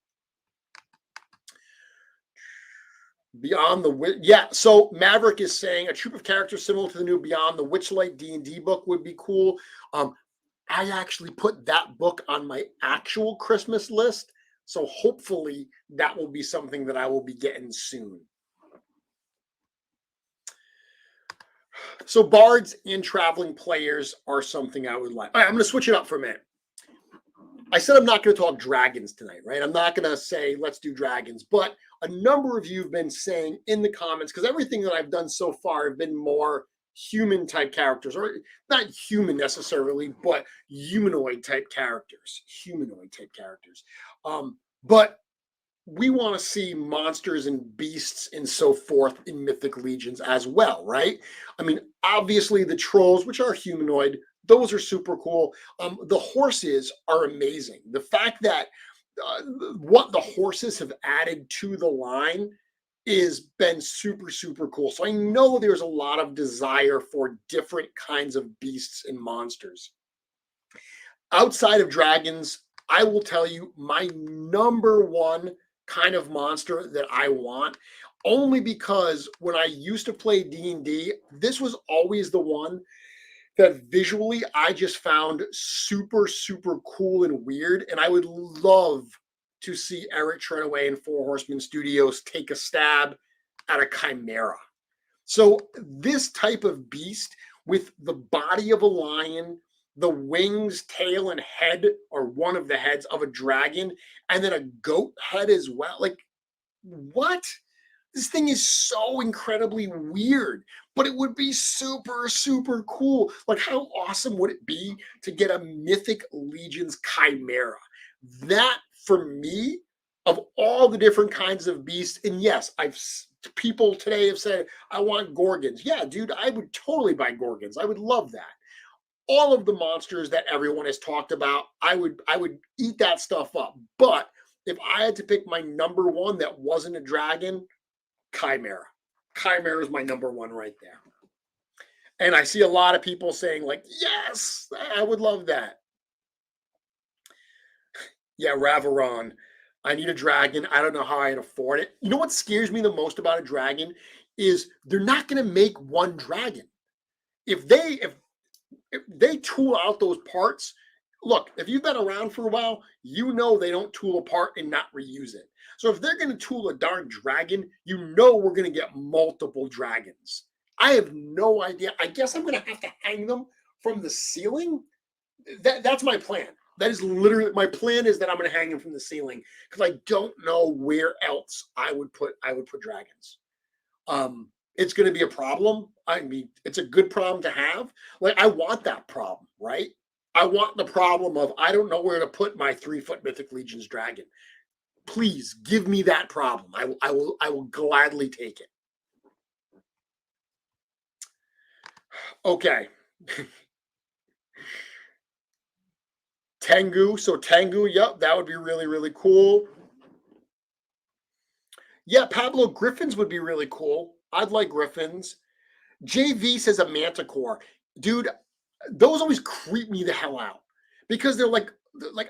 Beyond the so Maverick is saying a troop of characters similar to the new Beyond the Witchlight D&D book would be cool. I actually put that book on my actual Christmas list, so hopefully that will be something that I will be getting soon. So bards and traveling players are something I would like. All right, I'm going to switch it up for a minute. I said I'm not going to talk dragons tonight, right? I'm not going to say let's do dragons, but a number of you have been saying in the comments, because everything that I've done so far have been more human type characters, or not human necessarily, but humanoid type characters. But we want to see monsters and beasts and so forth in Mythic Legions as well, right? I mean, obviously the trolls, which are humanoid, those are super cool. The horses are amazing. The fact that what the horses have added to the line is been super, super cool. So I know there's a lot of desire for different kinds of beasts and monsters. Outside of dragons, I will tell you my number one kind of monster that I want, only because when I used to play D&D, this was always the one that visually I just found super, super cool and weird. And I would love to see Eric Treadaway and Four Horsemen Studios take a stab at a chimera. So this type of beast with the body of a lion, the wings, tail, and head, or one of the heads of a dragon, and then a goat head as well. Like, what? This thing is so incredibly weird, but it would be super, super cool. Like, how awesome would it be to get a Mythic Legions Chimera? That, for me, of all the different kinds of beasts, and yes, people today have said, I want Gorgons. Yeah, dude, I would totally buy Gorgons. I would love that. All of the monsters that everyone has talked about, I would eat that stuff up. But if I had to pick my number one that wasn't a dragon, Chimera. Chimera is my number one right there. And I see a lot of people saying, like, yes, I would love that. Yeah, Ravaron. I need a dragon. I don't know how I'd afford it. You know what scares me the most about a dragon is they're not going to make one dragon. If they tool out those parts, look, if you've been around for a while, you know they don't tool apart and not reuse it. So if they're going to tool a darn dragon, you know we're going to get multiple dragons. I have no idea. I guess I'm going to have to hang them from the ceiling. That's my plan. That is literally my plan, is that I'm going to hang them from the ceiling, because I don't know where else I would put dragons. It's going to be a problem. I mean, it's a good problem to have. Like, I want that problem, right? I want the problem of, I don't know where to put my 3-foot Mythic Legions dragon. Please give me that problem. I will gladly take it. Okay. Tengu. So Tengu, yep, that would be really, really cool. Yeah, Pablo, Griffins would be really cool. I'd like Griffins. JV says a Manticore. Dude, those always creep me the hell out, because they're like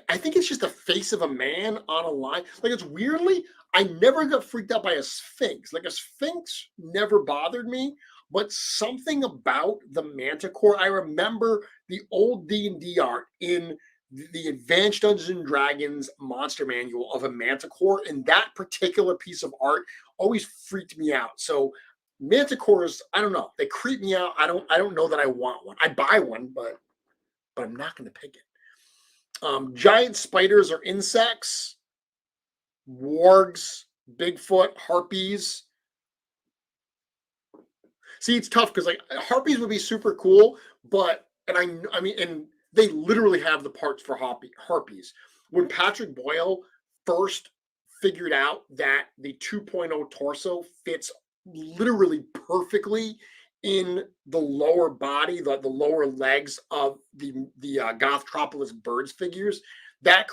I think it's just the face of a man on a line. Like, it's weirdly, I never got freaked out by a Sphinx. Like, a Sphinx never bothered me, but something about the Manticore. I remember the old D&D art in the Advanced Dungeons and Dragons Monster Manual of a Manticore, and that particular piece of art always freaked me out. So Manticores, I don't know, they creep me out. I don't know that I want one. I'd buy one, but I'm not going to pick it. Giant spiders or insects, wargs, Bigfoot, harpies. See, it's tough because, like, harpies would be super cool, but I mean, and they literally have the parts for harpies. When Patrick Boyle first figured out that the 2.0 torso fits literally perfectly in the lower body, the lower legs of the Gothtropolis birds figures, that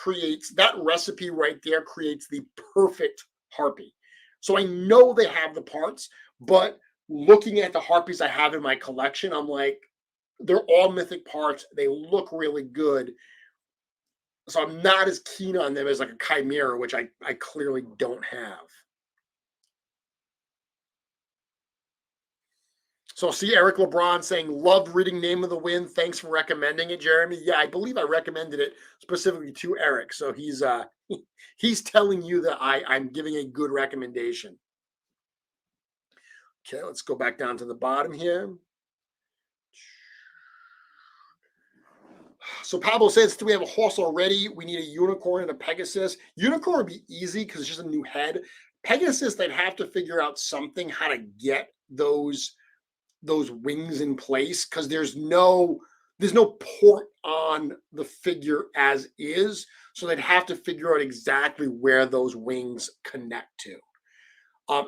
recipe right there creates the perfect harpy. So I know they have the parts, but looking at the harpies I have in my collection, I'm like, they're all mythic parts. They look really good. So I'm not as keen on them as like a chimera, which I clearly don't have. So see Eric LeBron saying, loved reading Name of the Wind. Thanks for recommending it, Jeremy. Yeah, I believe I recommended it specifically to Eric. So he's telling you that I'm giving a good recommendation. Okay, let's go back down to the bottom here. So Pablo says, do we have a horse already? We need a unicorn and a Pegasus. Unicorn would be easy because it's just a new head. Pegasus, they'd have to figure out something how to get those wings in place, because there's no port on the figure as is. So they'd have to figure out exactly where those wings connect to.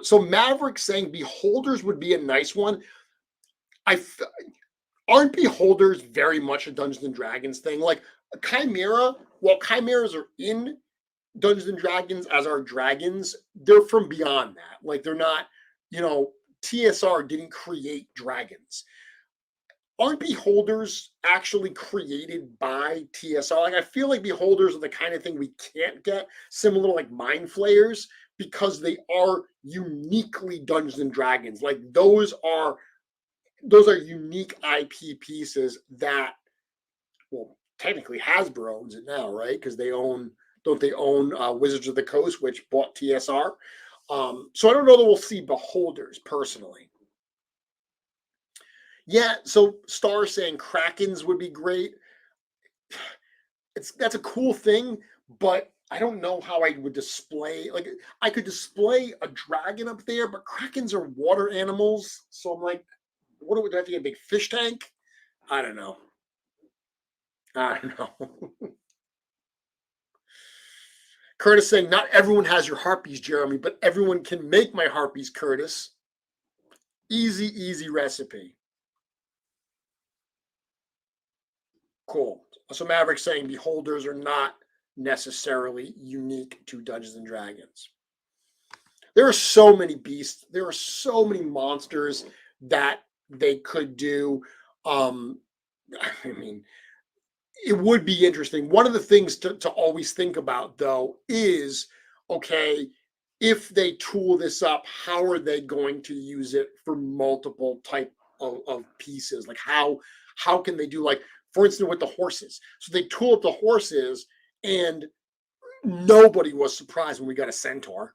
So Maverick saying Beholders would be a nice one. Aren't Beholders very much a Dungeons and Dragons thing? Like a Chimera, while Chimeras are in Dungeons and Dragons as are dragons, they're from beyond that. Like, they're not, TSR didn't create dragons. Aren't Beholders actually created by TSR? Like, I feel like Beholders are the kind of thing we can't get, similar to like Mind Flayers, because they are uniquely Dungeons and Dragons. Like, those are unique IP pieces that, well, technically Hasbro owns it now, right? Because they own don't they own Wizards of the Coast, which bought TSR? So I don't know that we'll see beholders personally. Yeah, so Star saying Krakens would be great. That's a cool thing, but I don't know how I would display. Like, I could display a dragon up there, but Krakens are water animals. So I'm like, what would I have to get a big fish tank? I don't know. I don't know. Curtis saying, not everyone has your harpies, Jeremy, but everyone can make my harpies, Curtis. Easy, easy recipe. Cool. So Maverick saying beholders are not necessarily unique to Dungeons and Dragons. There are so many beasts. There are so many monsters that they could do. I mean, it would be interesting. One of the things to always think about, though, is, okay, if they tool this up, how are they going to use it for multiple type of pieces? Like, how can they do, like, for instance, with the horses? So they tool up the horses, and nobody was surprised when we got a centaur.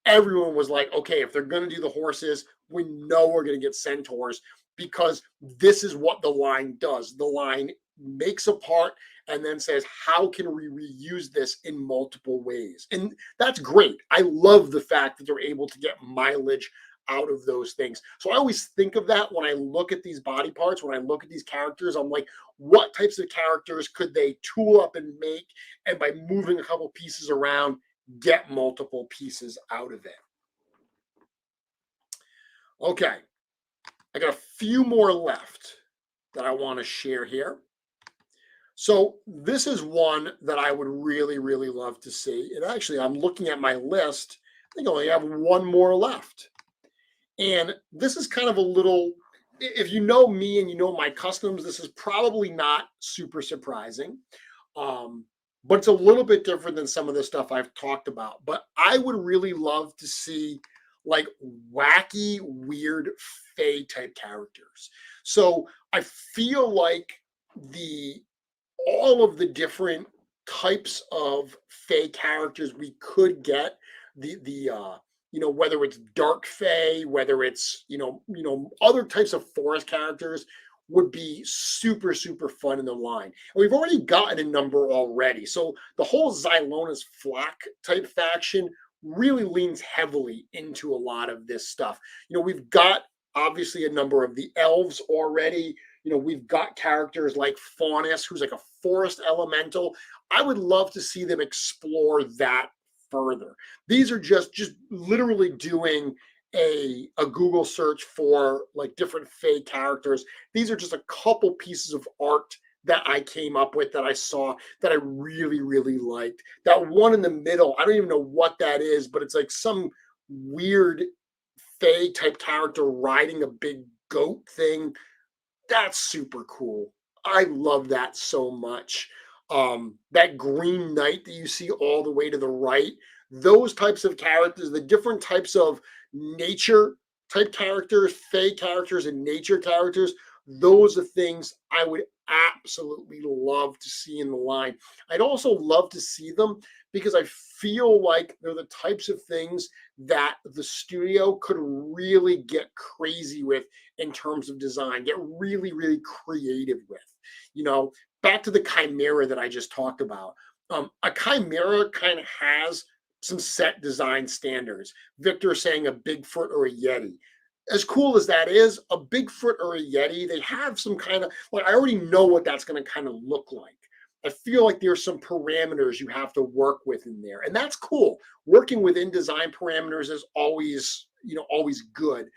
Everyone was like, okay, if they're going to do the horses, we know we're going to get centaurs, because this is what the line does. The line makes a part and then says, how can we reuse this in multiple ways? And that's great. I love the fact that they're able to get mileage out of those things. So I always think of that when I look at these body parts, when I look at these characters. I'm like, what types of characters could they tool up and make? And by moving a couple pieces around, get multiple pieces out of it. Okay, I got a few more left that I want to share here. So this is one that I would really, really love to see. And actually, I'm looking at my list. I think I only have one more left. And this is kind of a little, if you know me and you know my customs, this is probably not super surprising. But it's a little bit different than some of the stuff I've talked about. But I would really love to see, like, wacky, weird Fae type characters. So I feel like all of the different types of Fae characters we could get, whether it's dark Fae, whether it's other types of forest characters, would be super, super fun in the line. And we've already gotten a number already. So the whole Xylona's Flock type faction really leans heavily into a lot of this stuff. We've got obviously a number of the elves already. We've got characters like Faunus, who's like a forest elemental. I would love to see them explore that further. These are just literally doing a Google search for like different Fae characters. These are just a couple pieces of art that I came up with, that I saw, that I really, really liked. That one in the middle, I don't even know what that is, but it's like some weird Fae type character riding a big goat thing. That's super cool. I love that so much. That Green Knight that you see all the way to the right, those types of characters, the different types of nature type characters, Fae characters, and nature characters, those are things I would absolutely love to see in the line. I'd also love to see them because I feel like they're the types of things that the studio could really get crazy with in terms of design, get really, really creative with. Back to the Chimera that I just talked about. A Chimera kind of has some set design standards. Victor saying a Bigfoot or a Yeti. As cool as that is, a Bigfoot or a Yeti, they have some kind of, like, I already know what that's going to kind of look like. I feel like there's some parameters you have to work with in there, and that's cool. Working within design parameters is always good.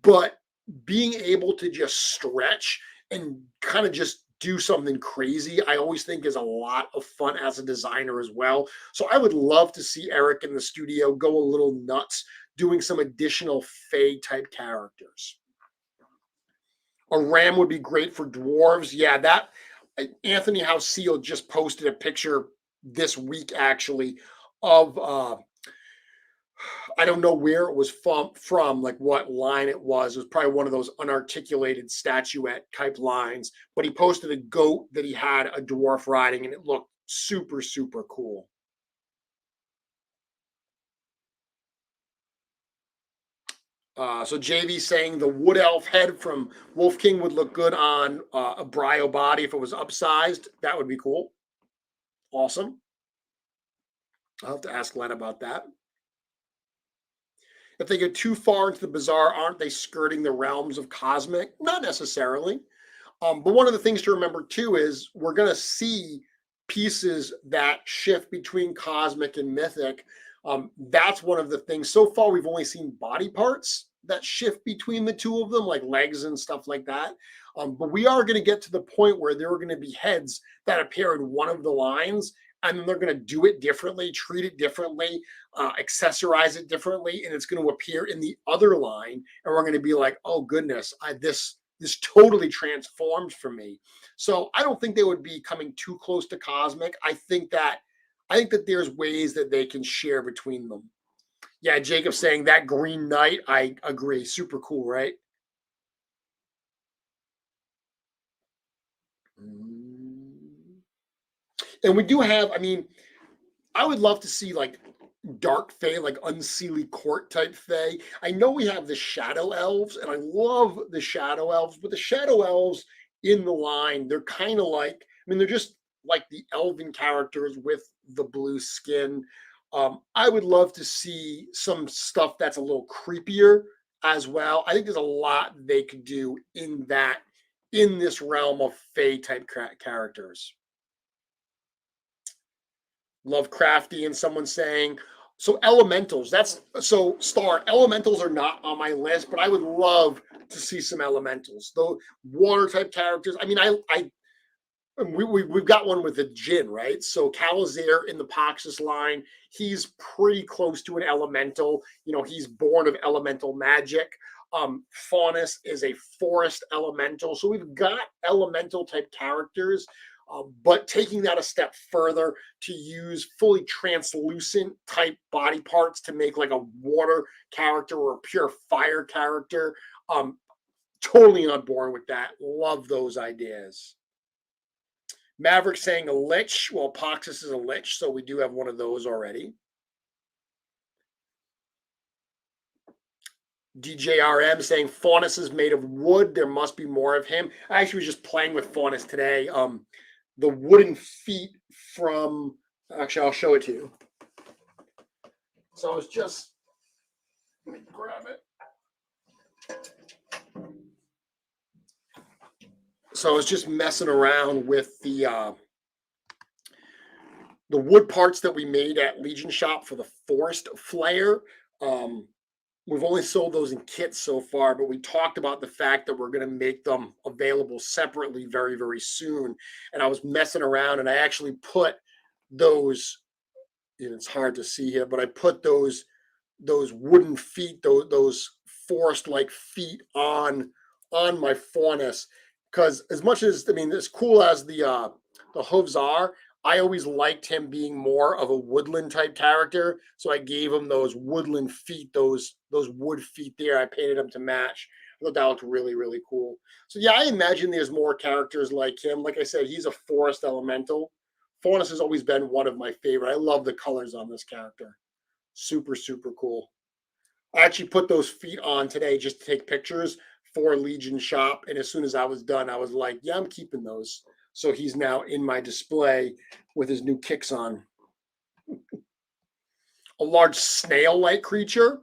But being able to just stretch and kind of just do something crazy, I always think is a lot of fun as a designer as well. So I would love to see Eric in the studio go a little nuts, doing some additional Fae type characters. A ram would be great for dwarves. Yeah, that Anthony House Seal just posted a picture this week actually of I don't know where it was from, like what line it was. It was probably one of those unarticulated statuette type lines, but he posted a goat that he had a dwarf riding, and it looked super, super cool. So JV saying the wood elf head from Wolf King would look good on a Brio body if it was upsized. That would be cool. Awesome. I'll have to ask Len about that. If they get too far into the bizarre, aren't they skirting the realms of cosmic? Not necessarily. But one of the things to remember too is we're going to see pieces that shift between cosmic and mythic. That's one of the things. So far, we've only seen body parts that shift between the two of them, like legs and stuff like that. But we are going to get to the point where there are going to be heads that appear in one of the lines, and then they're going to do it differently, treat it differently, accessorize it differently, and it's going to appear in the other line, and we're going to be like, oh goodness, this totally transformed for me. So I don't think they would be coming too close to cosmic. I think that there's ways that they can share between them. Yeah, Jacob saying that Green Knight, I agree. Super cool, right? And we do have, I mean, I would love to see like dark fae, like unseelie court type fae. I know we have the shadow elves, and I love the shadow elves, but the shadow elves in the line, they're kind of like, I mean, they're just like the elven characters with the blue skin. I would love to see some stuff that's a little creepier as well. I think there's a lot they could do in this realm of fae type characters. Lovecrafty and someone saying, so elementals, that's so Star elementals are not on my list, but I would love to see some elementals, though water type characters. I mean, we've got one with the Jinn, right? So Calazir in the Poxus line, he's pretty close to an elemental. You know, he's born of elemental magic. Faunus is a forest elemental. So we've got elemental type characters, but taking that a step further to use fully translucent type body parts to make like a water character or a pure fire character. Totally on board with that. Love those ideas. Maverick saying a lich. Well, Poxus is a lich, so we do have one of those already. DJRM saying Faunus is made of wood. There must be more of him. I actually was just playing with Faunus today. The wooden feet from, actually, I'll show it to you. So I was just, let me grab it. So I was just messing around with the wood parts that we made at Legion Shop for the Forest Flare. We've only sold those in kits so far, but we talked about the fact that we're going to make them available separately very, very soon. And I was messing around, and I actually put those, and it's hard to see here, but I put those wooden feet, those forest-like feet on my Faunus, because as much as, I mean, as cool as the hooves are, I always liked him being more of a woodland type character. So I gave him those woodland feet, those wood feet there. I painted them to match. I thought that looked really, really cool. So yeah, I imagine there's more characters like him. Like I said, he's a forest elemental. Faunus has always been one of my favorite. I love the colors on this character. Super, super cool. I actually put those feet on today just to take pictures for Legion Shop. And as soon as I was done, I was like, yeah, I'm keeping those. So he's now in my display with his new kicks on. A large snail-like creature.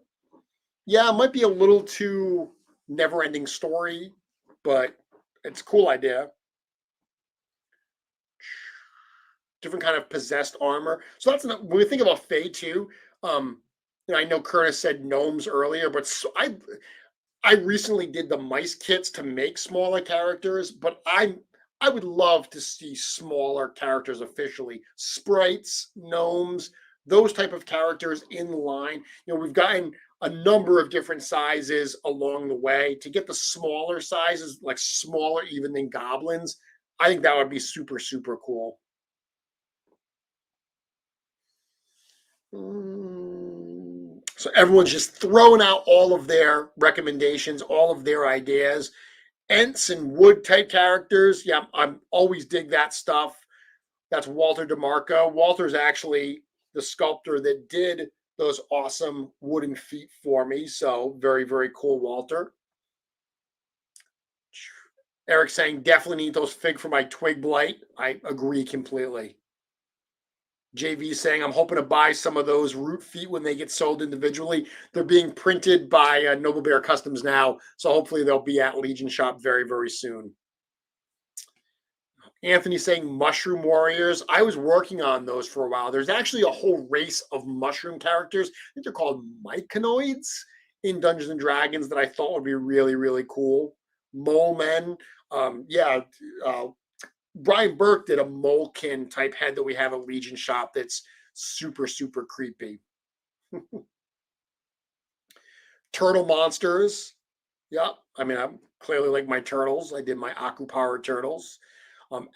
Yeah, it might be a little too never-ending story, but it's a cool idea. Different kind of possessed armor. So that's when we think about Fae too. I know Curtis said gnomes earlier, but so I recently did the mice kits to make smaller characters, but I would love to see smaller characters officially, sprites, gnomes, those type of characters in the line. You know, we've gotten a number of different sizes along the way. To get the smaller sizes, like smaller even than goblins, I think that would be super, super cool. So everyone's just throwing out all of their recommendations, all of their ideas. Ents and wood type characters. Yeah, I'm always dig that stuff. That's Walter DeMarco. Walter's actually the sculptor that did those awesome wooden feet for me. So very, very cool, Walter. Eric saying, definitely need those fig for my twig blight. I agree completely. JV saying, I'm hoping to buy some of those root feet when they get sold individually. They're being printed by Noble Bear Customs now, so hopefully they'll be at Legion Shop very, very soon. Anthony saying Mushroom Warriors. I was working on those for a while. There's actually a whole race of mushroom characters. I think they're called myconoids in Dungeons and Dragons that I thought would be really, really cool. Mole men. Brian Burke did a molekin type head that we have at Legion Shop that's super, super creepy. Turtle monsters. Yep. I mean, I'm clearly like my turtles. I did my Aku Power turtles.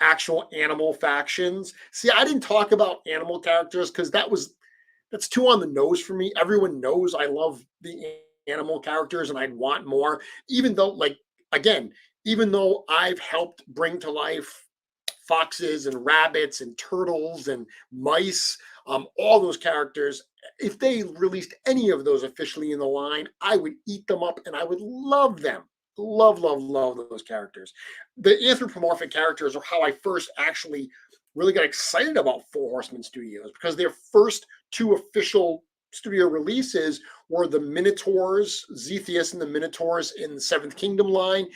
Actual animal factions. See, I didn't talk about animal characters because that's too on the nose for me. Everyone knows I love the animal characters and I'd want more, even though, like, again, even though I've helped bring to life foxes and rabbits and turtles and mice, all those characters, if they released any of those officially in the line, I would eat them up and I would love them. Love, love, love those characters. The anthropomorphic characters are how I first actually really got excited about Four Horsemen Studios, because their first two official studio releases were the Minotaurs, Zethius and the Minotaurs in the Seventh Kingdom line,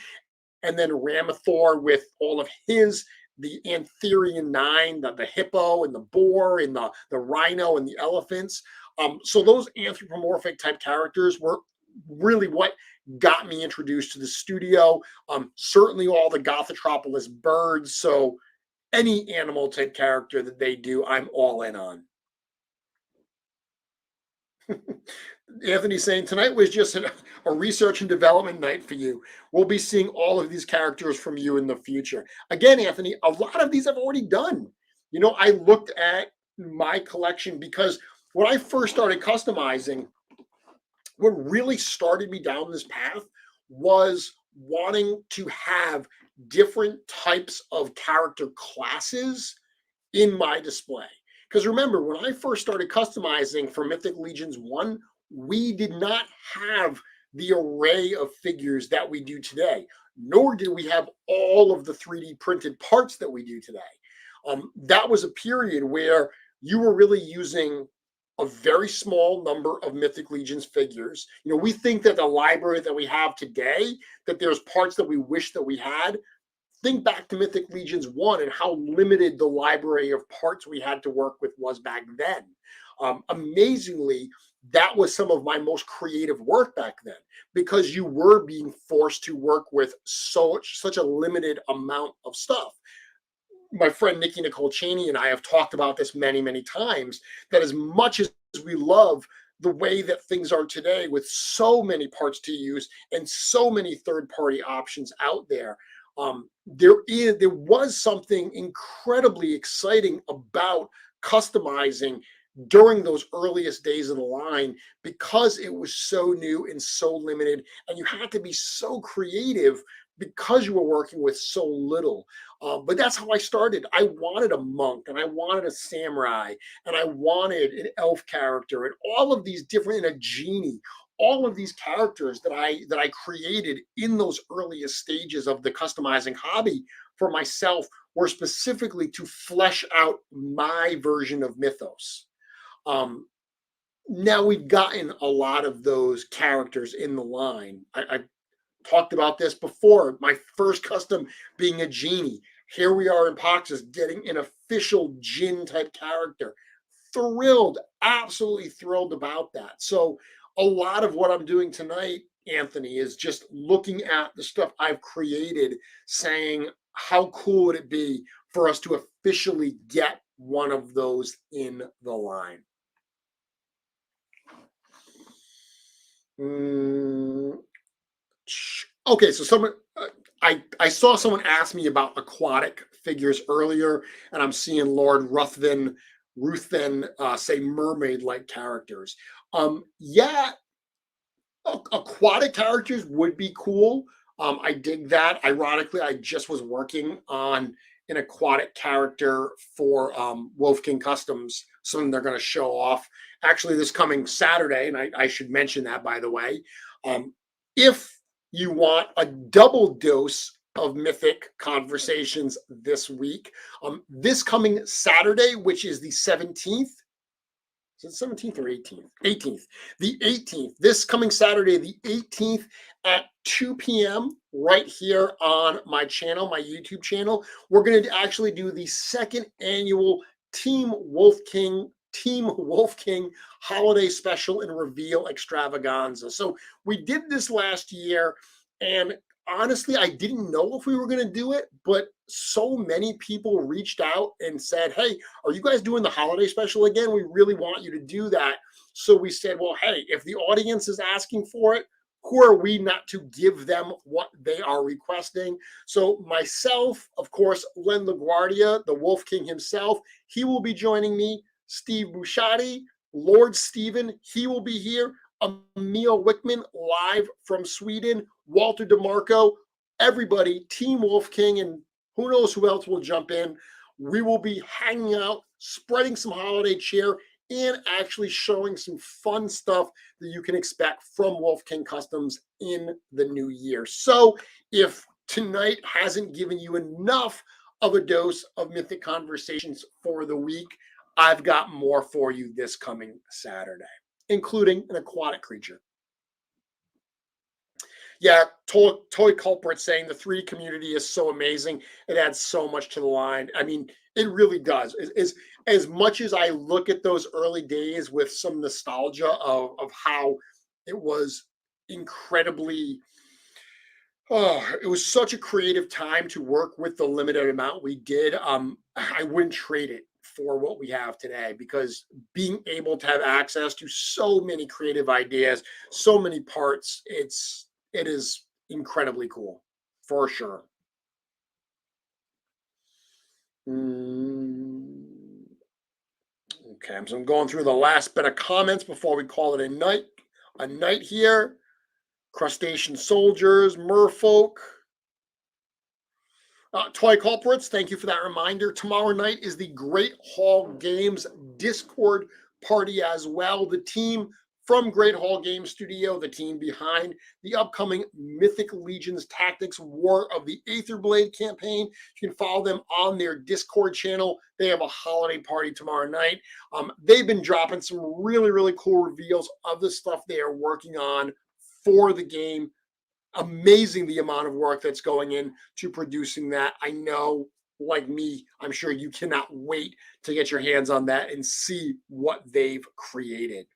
and then Ramathor with all of the Antherian Nine, the hippo and the boar and the rhino and the elephants. So those anthropomorphic type characters were really what got me introduced to the studio. Certainly all the Gothotropolis birds. So any animal type character that they do, I'm all in on. Anthony saying, tonight was just a research and development night for you. We'll be seeing all of these characters from you in the future. Again, Anthony, a lot of these I've already done. You know, I looked at my collection because when I first started customizing, what really started me down this path was wanting to have different types of character classes in my display. Because remember, when I first started customizing for Mythic Legions 1, we did not have the array of figures that we do today, nor did we have all of the 3D printed parts that we do today. That was a period where you were really using a very small number of Mythic Legions figures. You know, we think that the library that we have today, that there's parts that we wish that we had. Think back to Mythic Legions 1 and how limited the library of parts we had to work with was back then. Amazingly, that was some of my most creative work back then, because you were being forced to work with such a limited amount of stuff. My friend Nikki Nicole Cheney and I have talked about this many, many times, that as much as we love the way that things are today with so many parts to use and so many third-party options out there, there was something incredibly exciting about customizing during those earliest days of the line, because it was so new and so limited, and you had to be so creative because you were working with so little. But that's how I started. I wanted a monk, and I wanted a samurai, and I wanted an elf character, and all of these different, and a genie. All of these characters that I created in those earliest stages of the customizing hobby for myself were specifically to flesh out my version of mythos. Now we've gotten a lot of those characters in the line. I talked about this before. My first custom being a genie. Here we are in Poxus getting an official Jinn type character. Thrilled, absolutely thrilled about that. So a lot of what I'm doing tonight, Anthony, is just looking at the stuff I've created, saying, how cool would it be for us to officially get one of those in the line? Okay, so someone, I saw someone ask me about aquatic figures earlier, and I'm seeing Lord Ruthven say mermaid-like characters. Yeah, aquatic characters would be cool. I dig that. Ironically, I just was working on an aquatic character for Wolf King Customs, something they're going to show off actually this coming Saturday. And I should mention that, by the way. If you want a double dose of Mythic conversations this week, this coming Saturday, which is the 17th, is it 17th or 18th? 18th. The 18th. This coming Saturday, the 18th at 2 p.m. right here on my channel, my YouTube channel. We're going to actually do the second annual Team Wolf King holiday special and reveal extravaganza. So we did this last year, and honestly, I didn't know if we were going to do it, but so many people reached out and said, hey, are you guys doing the holiday special again? We really want you to do that. So we said, well, hey, if the audience is asking for it, who are we not to give them what they are requesting? So myself, of course, Len LaGuardia, the Wolf King himself, he will be joining me. Steve Busciotti, Lord Steven, he will be here. Emil Wickman live from Sweden, Walter DeMarco, everybody, Team Wolf King, and who knows who else will jump in. We will be hanging out, spreading some holiday cheer, and actually showing some fun stuff that you can expect from Wolf King Customs in the new year. So if tonight hasn't given you enough of a dose of Mythic Conversations for the week, I've got more for you this coming Saturday, including an aquatic creature. Yeah, Toy Culprit saying the 3 community is so amazing. It adds so much to the line. I mean, it really does. As much as I look at those early days with some nostalgia of how it was incredibly, it was such a creative time to work with the limited amount we did. I wouldn't trade it for what we have today, because being able to have access to so many creative ideas, so many parts, it is incredibly cool, for sure. Okay, so I'm going through the last bit of comments before we call it a night. A night here. Crustacean Soldiers, Merfolk. Toy Culprits, thank you for that reminder. Tomorrow night is the Great Hall Games Discord party as well. The team from Great Hall Games Studio, the team behind the upcoming Mythic Legions Tactics War of the Aetherblade campaign. You can follow them on their Discord channel. They have a holiday party tomorrow night. They've been dropping some really, really cool reveals of the stuff they are working on for the game. Amazing the amount of work that's going into producing that. I know, like me, I'm sure you cannot wait to get your hands on that and see what they've created.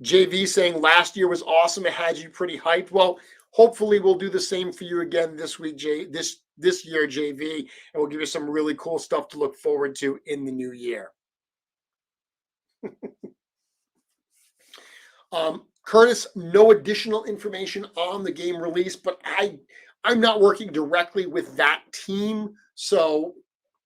JV saying last year was awesome. It had you pretty hyped. Well, hopefully we'll do the same for you again this week, this year, JV, and we'll give you some really cool stuff to look forward to in the new year. Curtis, no additional information on the game release, but I'm not working directly with that team, so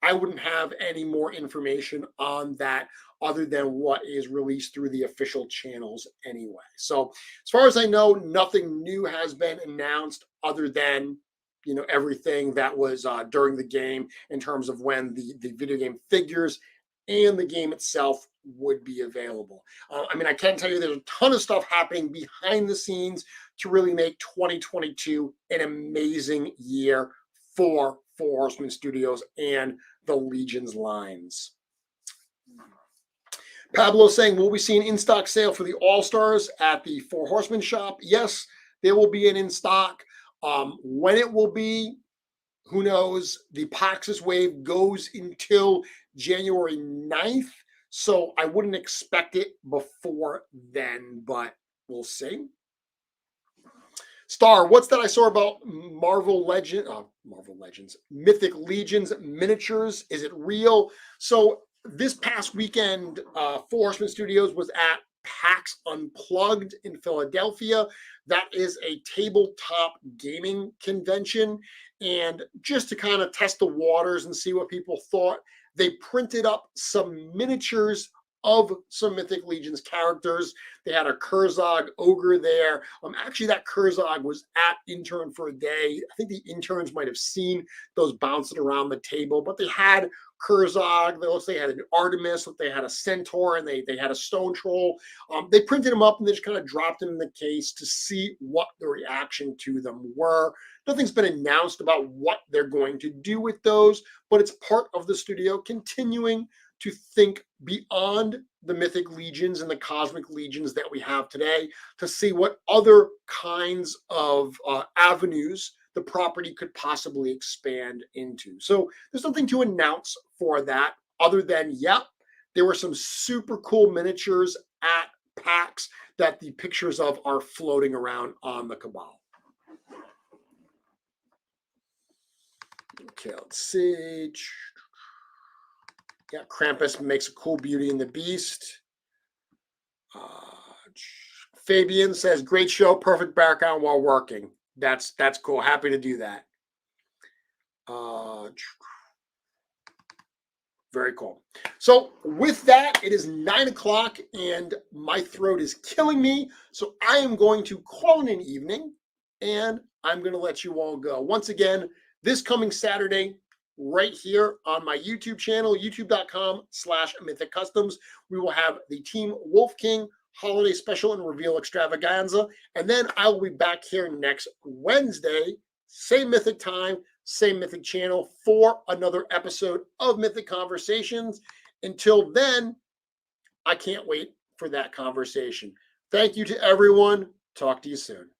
I wouldn't have any more information on that other than what is released through the official channels anyway. So as far as I know, nothing new has been announced other than, you know, everything that was during the game in terms of when the video game figures and the game itself would be available. I mean, I can tell you there's a ton of stuff happening behind the scenes to really make 2022 an amazing year for Four Horsemen Studios and the Legions lines. Pablo saying, will we see an in-stock sale for the All-Stars at the Four Horsemen shop? Yes, there will be an in-stock. When it will be, who knows? The Rampus Wave goes until January 9th, so I wouldn't expect it before then, but we'll see. Star, what's that I saw about Mythic Legions miniatures? Is it real? So this past weekend, Four Horsemen Studios was at PAX Unplugged in Philadelphia. That is a tabletop gaming convention. And just to kind of test the waters and see what people thought, they printed up some miniatures of some Mythic Legions characters. They had a Kurzog ogre there. Actually, that Kurzog was at Intern for a day. I think the interns might have seen those bouncing around the table, but they had Kurzog. They had an Artemis, they had a Centaur, and they had a Stone Troll. They printed them up and they just kind of dropped them in the case to see what the reaction to them were. Nothing's been announced about what they're going to do with those, but it's part of the studio continuing to think beyond the Mythic Legions and the Cosmic Legions that we have today to see what other kinds of avenues the property could possibly expand into. So there's nothing to announce for that other than, yep, there were some super cool miniatures at PAX that the pictures of are floating around on the Cabal. Okay, let's see. Yeah, Krampus makes a cool Beauty and the Beast. Fabian says, great show, perfect background while working. That's cool. Happy to do that. Very cool. So with that, it is 9 o'clock and my throat is killing me. So I am going to call it an evening and I'm going to let you all go. Once again, this coming Saturday, right here on my YouTube channel, youtube.com/Mythic Customs, we will have the Team Wolf King Holiday Special and Reveal Extravaganza. And then I will be back here next Wednesday, same Mythic time, same Mythic channel, for another episode of Mythic Conversations. Until then, I can't wait for that conversation. Thank you to everyone. Talk to you soon.